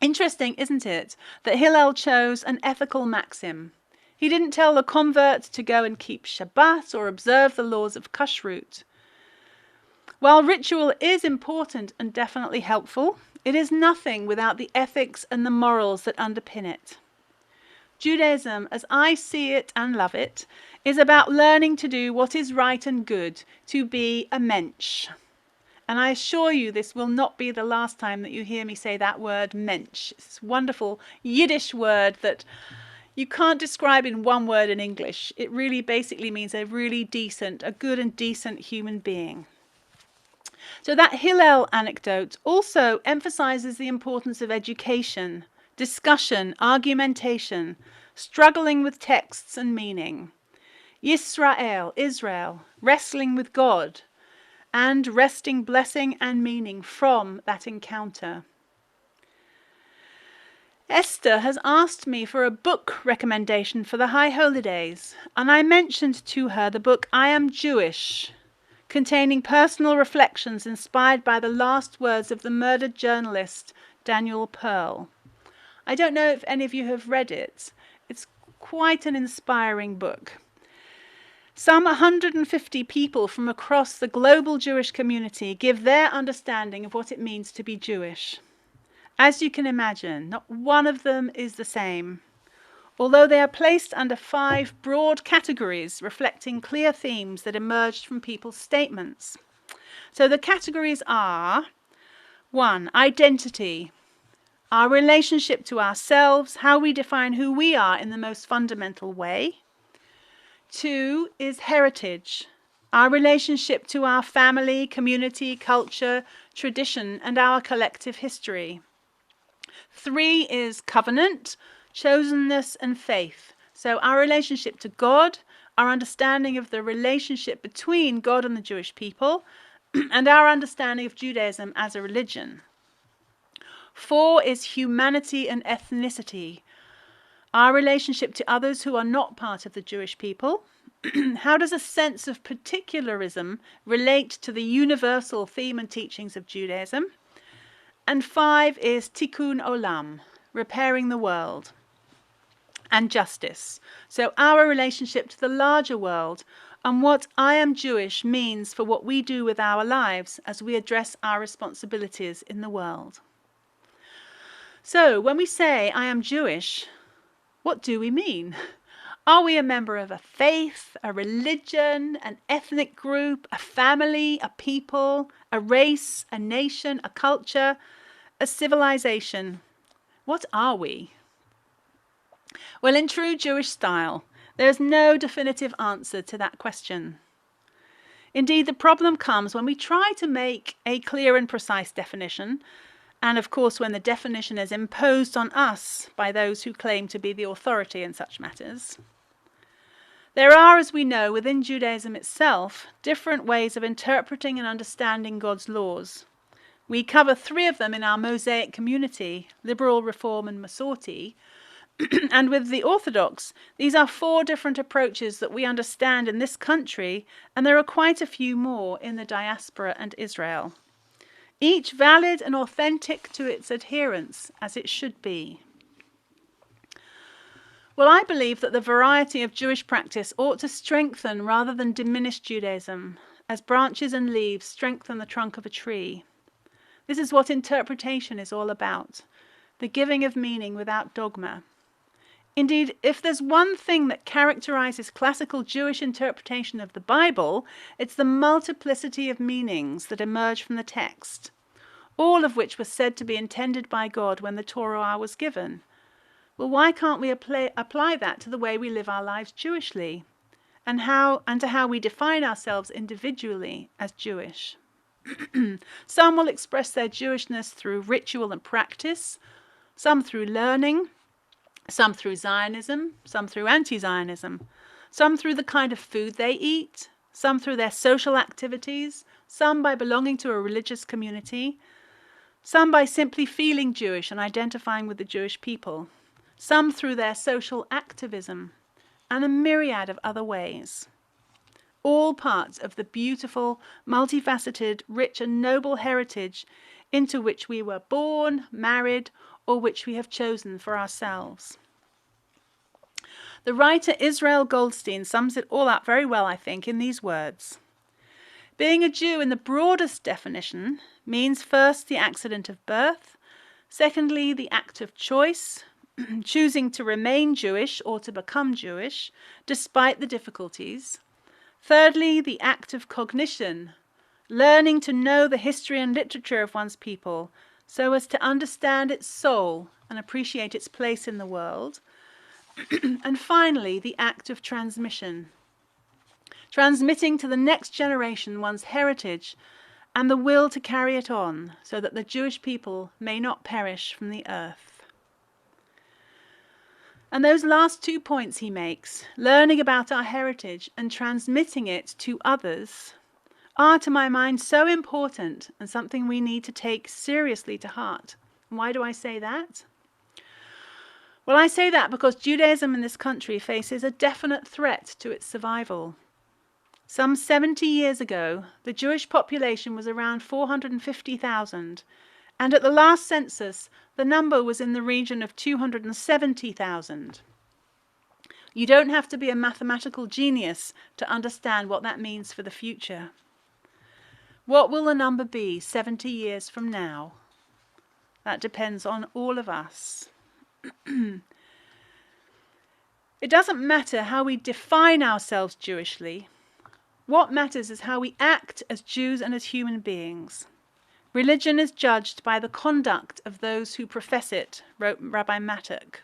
Interesting, isn't it, that Hillel chose an ethical maxim. He didn't tell the convert to go and keep Shabbat or observe the laws of kashrut. While ritual is important and definitely helpful, it is nothing without the ethics and the morals that underpin it. Judaism, as I see it and love it, is about learning to do what is right and good, to be a mensch. And I assure you this will not be the last time that you hear me say that word mensch. It's this wonderful Yiddish word that you can't describe in one word in English. It really basically means a really decent, a good and decent human being. So that Hillel anecdote also emphasizes the importance of education, discussion, argumentation, struggling with texts and meaning. Yisrael, Israel, wrestling with God, and wresting blessing and meaning from that encounter. Esther has asked me for a book recommendation for the High Holidays, and I mentioned to her the book I Am Jewish, containing personal reflections inspired by the last words of the murdered journalist Daniel Pearl. I don't know if any of you have read it. It's quite an inspiring book. Some 150 people from across the global Jewish community give their understanding of what it means to be Jewish. As you can imagine, not one of them is the same, although they are placed under 5 broad categories reflecting clear themes that emerged from people's statements. So the categories are: 1, identity, our relationship to ourselves, how we define who we are in the most fundamental way. 2 is heritage, our relationship to our family, community, culture, tradition, and our collective history. 3 is covenant, chosenness, and faith. So our relationship to God, our understanding of the relationship between God and the Jewish people, and our understanding of Judaism as a religion. 4 is humanity and ethnicity, our relationship to others who are not part of the Jewish people. How does a sense of particularism relate to the universal theme and teachings of Judaism? And 5 is tikkun olam, repairing the world, and justice. So our relationship to the larger world and what I Am Jewish means for what we do with our lives as we address our responsibilities in the world. So when we say I am Jewish, what do we mean? Are we a member of a faith, a religion, an ethnic group, a family, a people, a race, a nation, a culture, a civilization? What are we? Well, in true Jewish style, There's no definitive answer to that question. Indeed, the problem comes when we try to make a clear and precise definition, and of course when the definition is imposed on us by those who claim to be the authority in such matters. There are, as we know, within Judaism itself, different ways of interpreting and understanding God's laws. We cover 3 of them in our Mosaic community, Liberal, Reform and Masorti. And with the Orthodox, these are 4 different approaches that we understand in this country, and there are quite a few more in the diaspora and Israel. Each valid and authentic to its adherents, as it should be. Well, I believe that the variety of Jewish practice ought to strengthen rather than diminish Judaism, as branches and leaves strengthen the trunk of a tree. This is what interpretation is all about, the giving of meaning without dogma. Indeed, if there's one thing that characterizes classical Jewish interpretation of the Bible, it's the multiplicity of meanings that emerge from the text, all of which were said to be intended by God when the Torah was given. Well, why can't we apply that to the way we live our lives Jewishly, and to how we define ourselves individually as Jewish? Some will express their Jewishness through ritual and practice, some through learning, some through Zionism, some through anti-Zionism, some through the kind of food they eat, some through their social activities, some by belonging to a religious community, some by simply feeling Jewish and identifying with the Jewish people, some through their social activism, and a myriad of other ways. All parts of the beautiful, multifaceted, rich and noble heritage into which we were born, married, or which we have chosen for ourselves. The writer Israel Goldstein sums it all up very well, I think, in these words. Being a Jew in the broadest definition means first the accident of birth, secondly the act of choice, choosing to remain Jewish or to become Jewish, despite the difficulties. Thirdly, the act of cognition, learning to know the history and literature of one's people so as to understand its soul and appreciate its place in the world. And finally, the act of transmission, transmitting to the next generation one's heritage and the will to carry it on so that the Jewish people may not perish from the earth. And those last 2 points he makes, learning about our heritage and transmitting it to others, are, to my mind, so important and something we need to take seriously to heart. And why do I say that? Well, I say that because Judaism in this country faces a definite threat to its survival. Some 70 years ago, the Jewish population was around 450,000, and at the last census, the number was in the region of 270,000. You don't have to be a mathematical genius to understand what that means for the future. What will the number be 70 years from now? That depends on all of us. It doesn't matter how we define ourselves Jewishly. What matters is how we act as Jews and as human beings. Religion is judged by the conduct of those who profess it, wrote Rabbi Mattock.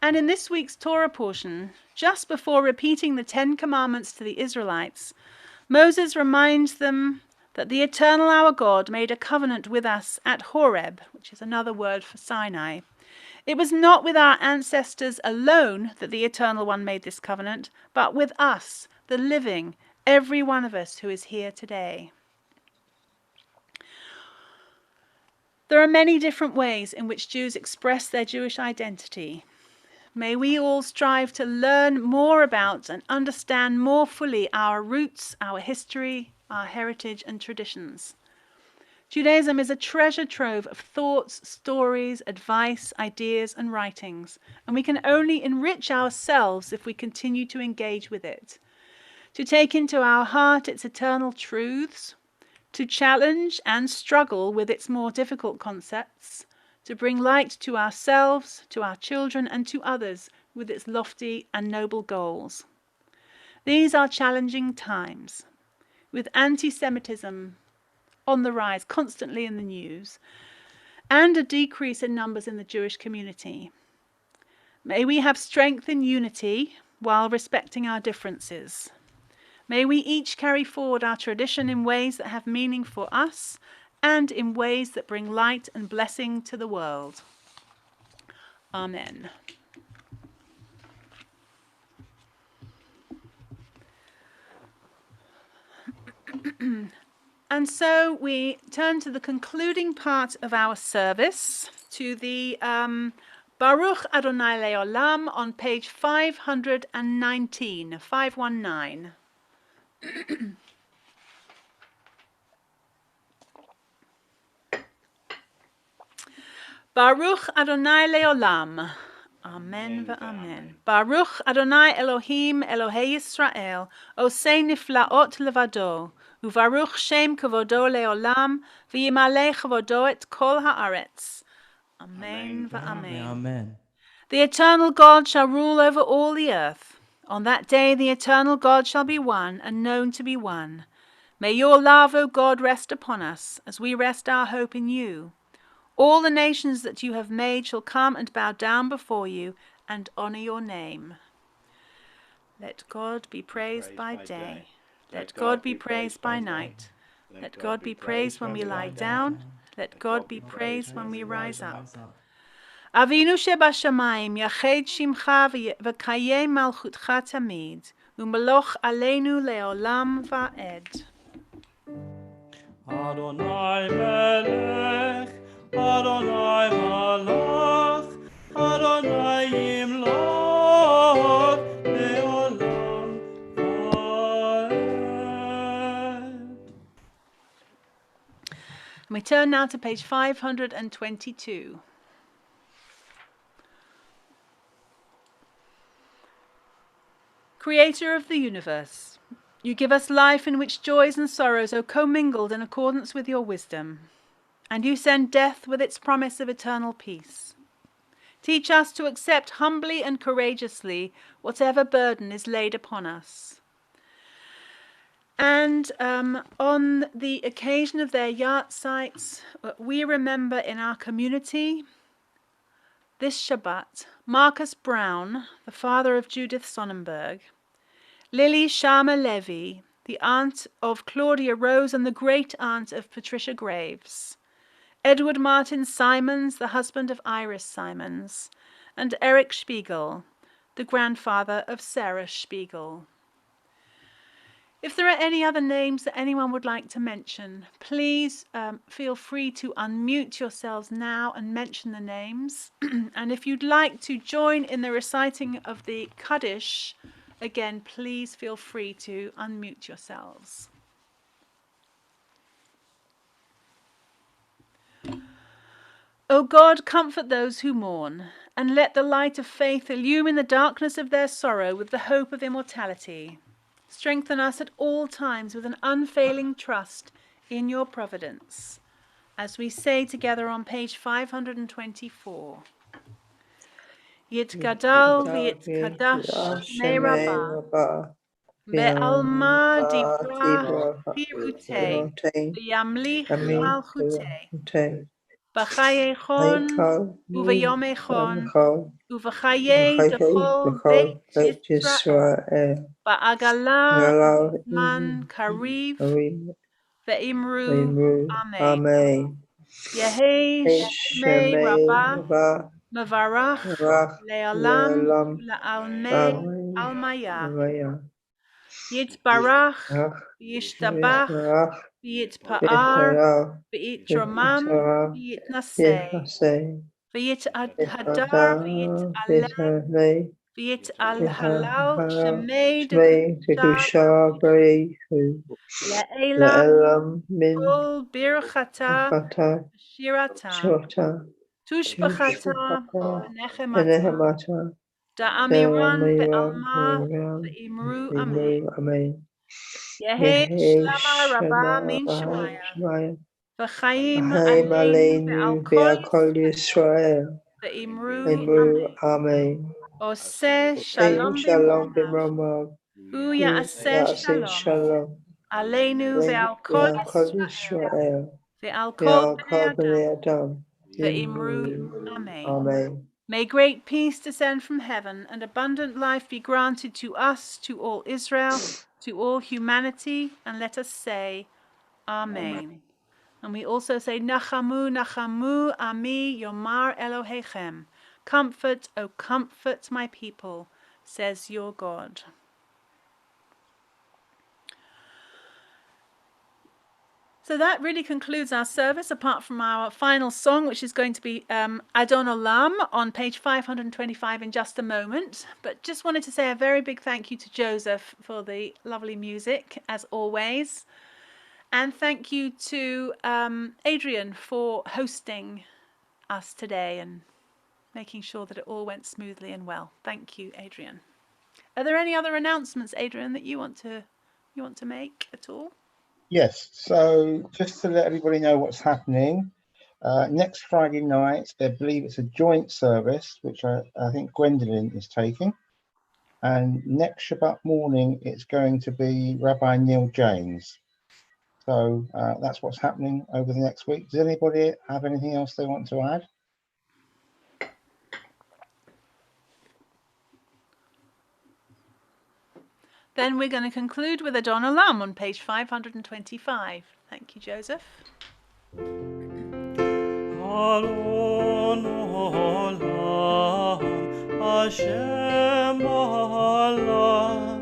And in this week's Torah portion, just before repeating the 10 Commandments to the Israelites, Moses reminds them that the eternal our God made a covenant with us at Horeb, which is another word for Sinai. It was not with our ancestors alone that the Eternal One made this covenant, but with us, the living, every one of us who is here today. There are many different ways in which Jews express their Jewish identity. May we all strive to learn more about and understand more fully our roots, our history, our heritage and traditions. Judaism is a treasure trove of thoughts, stories, advice, ideas and writings, and we can only enrich ourselves if we continue to engage with it, to take into our heart its eternal truths, to challenge and struggle with its more difficult concepts, to bring light to ourselves, to our children, and to others with its lofty and noble goals. These are challenging times, with anti-Semitism on the rise constantly in the news, and a decrease in numbers in the Jewish community. May we have strength in unity while respecting our differences. May we each carry forward our tradition in ways that have meaning for us and in ways that bring light and blessing to the world. Amen. And so we turn to the concluding part of our service, to the Baruch Adonai Leolam on page 519, 519. Baruch Adonai Leolam. Amen v'amen. Baruch Adonai Elohim Elohei Yisrael, Osei niflaot levado, uvaruch Shem kavodo leolam, v'yimalei kavodo et kol haaretz. Amen v'amen. Amen. The eternal God shall rule over all the earth. On that day the eternal God shall be one and known to be one. May your love, O God, rest upon us as we rest our hope in you. All the nations that you have made shall come and bow down before you and honor your name. Let God be praised by day. Let God be praised by night. Let God be praised when we lie down. Let God be praised when we rise up. Avinu shebashamayim, yached shimcha v'kayem malchutcha tamid, u'meloch aleinu leolam va'ed. Adonai melech, Adonai malach, Adonai yimlach, leolam va'ed. And we turn now to page 522. Creator of the universe, you give us life in which joys and sorrows are commingled in accordance with your wisdom, and you send death with its promise of eternal peace. Teach us to accept humbly and courageously whatever burden is laid upon us. And on the occasion of their yahrzeits, we remember in our community this Shabbat Marcus Brown, the father of Judith Sonnenberg, Lily Sharma Levy, the aunt of Claudia Rose and the great-aunt of Patricia Graves, Edward Martin Simons, the husband of Iris Simons, and Eric Spiegel, the grandfather of Sarah Spiegel. If there are any other names that anyone would like to mention, please feel free to unmute yourselves now and mention the names. And if you'd like to join in the reciting of the Kaddish, again, please feel free to unmute yourselves. O God, comfort those who mourn, and let the light of faith illumine the darkness of their sorrow with the hope of immortality. Strengthen us at all times with an unfailing trust in your providence. As we say together on page 524. Yitgadal v'yitkadash shmei Rabbah, ve'alma dibra pirutei, v'yamlich malchutei, b'chayechon u'v'yomechon u'v'chayei dechol beit Yisrael. Ba'agala man kariv ve'imru amen. Yehi shmei Rabbah mevarach le'alam la'almei almaya. Yitbarach v'yishtabach v'yitpa'ar v'yitromam v'yitnaseh v'yithadar v'yit'aleh v'yit'alhalal shemei dekudusha le'elam kol birchata shirata tushbachata v'nechemata da'amiran ve'alma ve'imru amen. Yehi shlama rabbah min shemaya v'chaim aleinu ve'al Yisrael ve'imru amen. Oseh shalom b'mromav u'ya'aseh shalom aleinu ve'al kol Yisrael ve'al kol bnei adam ve'imru amen. May great peace descend from heaven and abundant life be granted to us, to all Israel, to all humanity, and let us say, Amen. And we also say, Nachamu, Nachamu, Ami, Yomar Elohechem. Comfort, O comfort my people, says your God. So that really concludes our service, apart from our final song, which is going to be Adon Olam on page 525 in just a moment. But just wanted to say a very big thank you to Joseph for the lovely music, as always. And thank you to Adrian for hosting us today and making sure that it all went smoothly and well. Thank you, Adrian. Are there any other announcements, Adrian, that you want to make at all? Yes, so just to let everybody know what's happening, next Friday night, I believe it's a joint service, which I think Gwendolyn is taking. And next Shabbat morning, it's going to be Rabbi Neil James. So that's what's happening over the next week. Does anybody have anything else they want to add? Then we're going to conclude with Adon Olam on page 525. Thank you, Joseph. Adon Olam, Hashem Allah,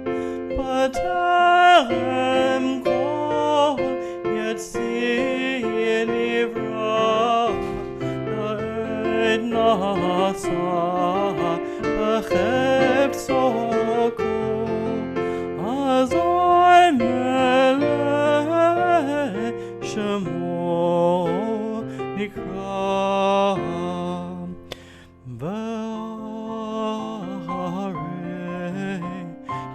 B'terem kol Yetzir Nivra, La'ed Nasa, B'chefzo Azai melech shemo nikra v'harei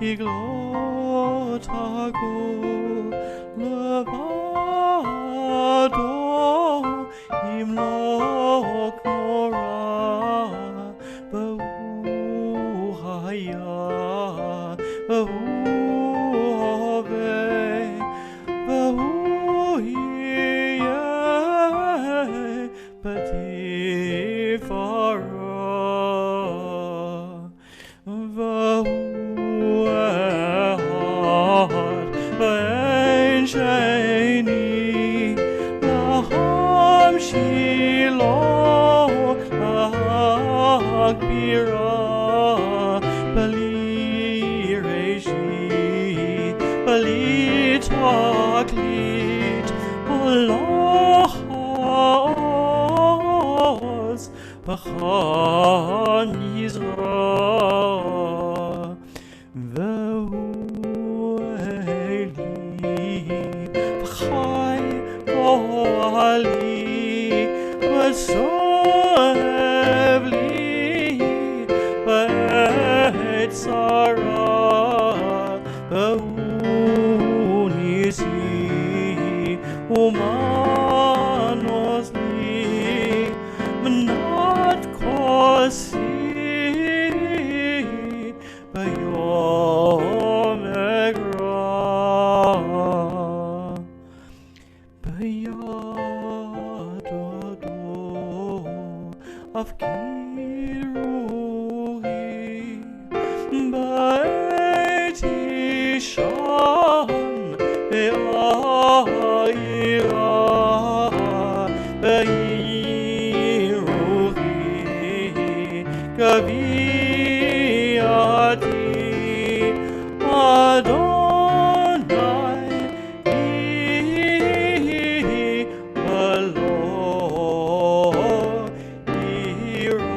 yiglot hagul levado yimlok nora v'hu haya v'hu B'chan Yisrael v'hu Eli v'chai kohali v'sohev li v'et tzara v'hu nisi umanos li Not kosi b'yom egra b'yad odo afkiruhi b'et ishan ve'ayira Gaviyati Adonai V'lo yirah.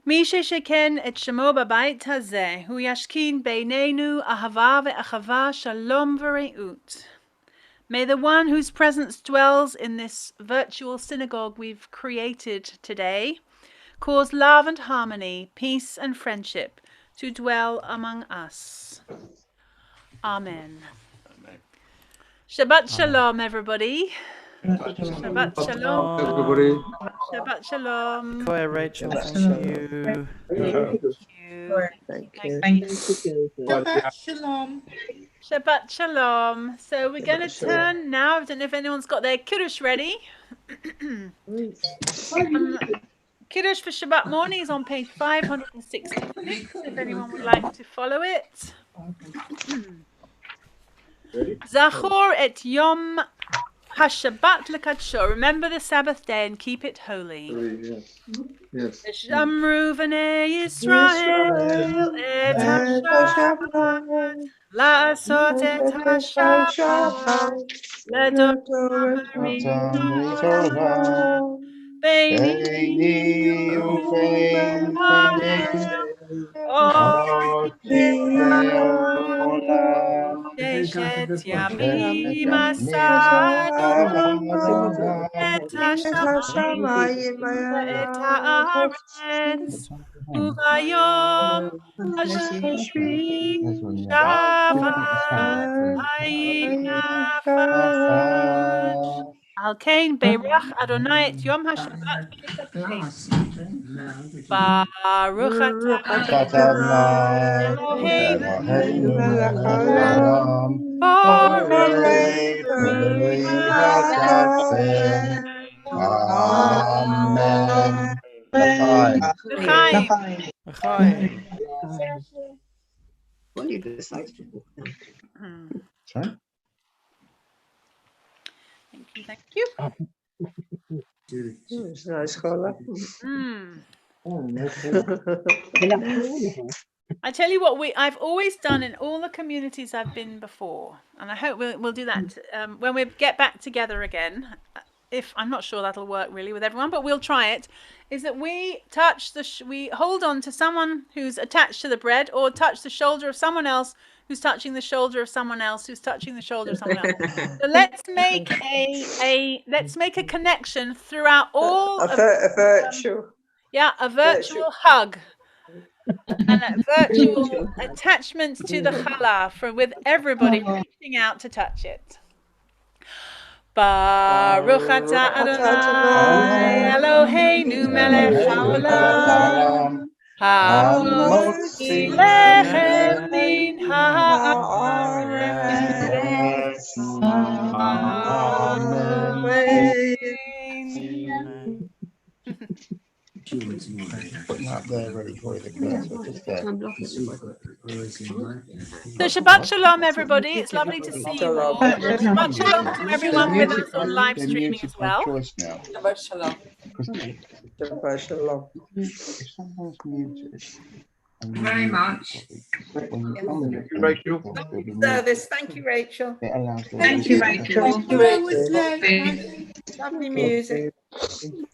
מי ששכן את שמו בבית הזה, הוא ישכין בינינו אהבה ואחווה, שלום ורעות. May the one whose presence dwells in this virtual synagogue we've created today cause love and harmony, peace and friendship to dwell among us. Amen. Shabbat Shalom, everybody. Shabbat shalom. Everybody. Shabbat shalom. Koya, Rachel, Shabbat thank shalom. you. Thank you. Shabbat shalom. Shabbat shalom. So we're going to turn now. I don't know if anyone's got their kiddush ready. Kiddush for Shabbat morning is on page 566, if anyone would like to follow it. Zachor et Yom HaShabbat lekadsho. Remember the Sabbath day and keep it holy. Yes. Shamru v'nei Yisrael et HaShabbat la'asot et HaShabbat l'dorei Torah beini u'bein Sheshet yamim asadu et hashamayim et haaretz uvayom hashlishi shafat hayinafat al kain beirach Adonai et yom hashabbat Baruch atah Eloheinu borei Amen. L'chaim. L'chaim. What you decide to do? Sorry? Thank you. It's nice colour. I tell you what, I've always done in all the communities I've been before, and I hope we'll do that when we get back together again. If I'm not sure that'll work really with everyone, but we'll try it. Is that we touch we hold on to someone who's attached to the bread, or touch the shoulder of someone else who's touching the shoulder of someone else who's touching the shoulder of someone else. So let's make a connection throughout all a virtual. A virtual hug. And a virtual attachment to the challah with everybody reaching out to touch it. Baruch atah Adonai Eloheinu melech haolam ha'motzi lechem min ha'aretz. Amen. Putting that there ready for you, the cursor, just there. So Shabbat Shalom, everybody. It's lovely to see you all. Shabbat Shalom to everyone with us on live streaming as well. Shabbat Shalom. Shabbat Shalom. If someone's muted, Very much. Rachel. Service. Thank you, Rachel. It allows them Thank you, Rachel. Thank you, Rachel. Lovely music.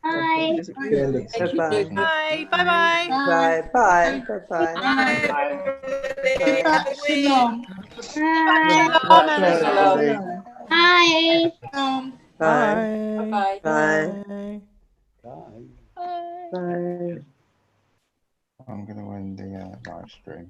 Bye. Bye-bye. Bye. Bye-bye. Bye-bye. Bye-bye. Have a Shalom. Bye. Bye. Bye. Bye. Bye. I'm going to end the live stream.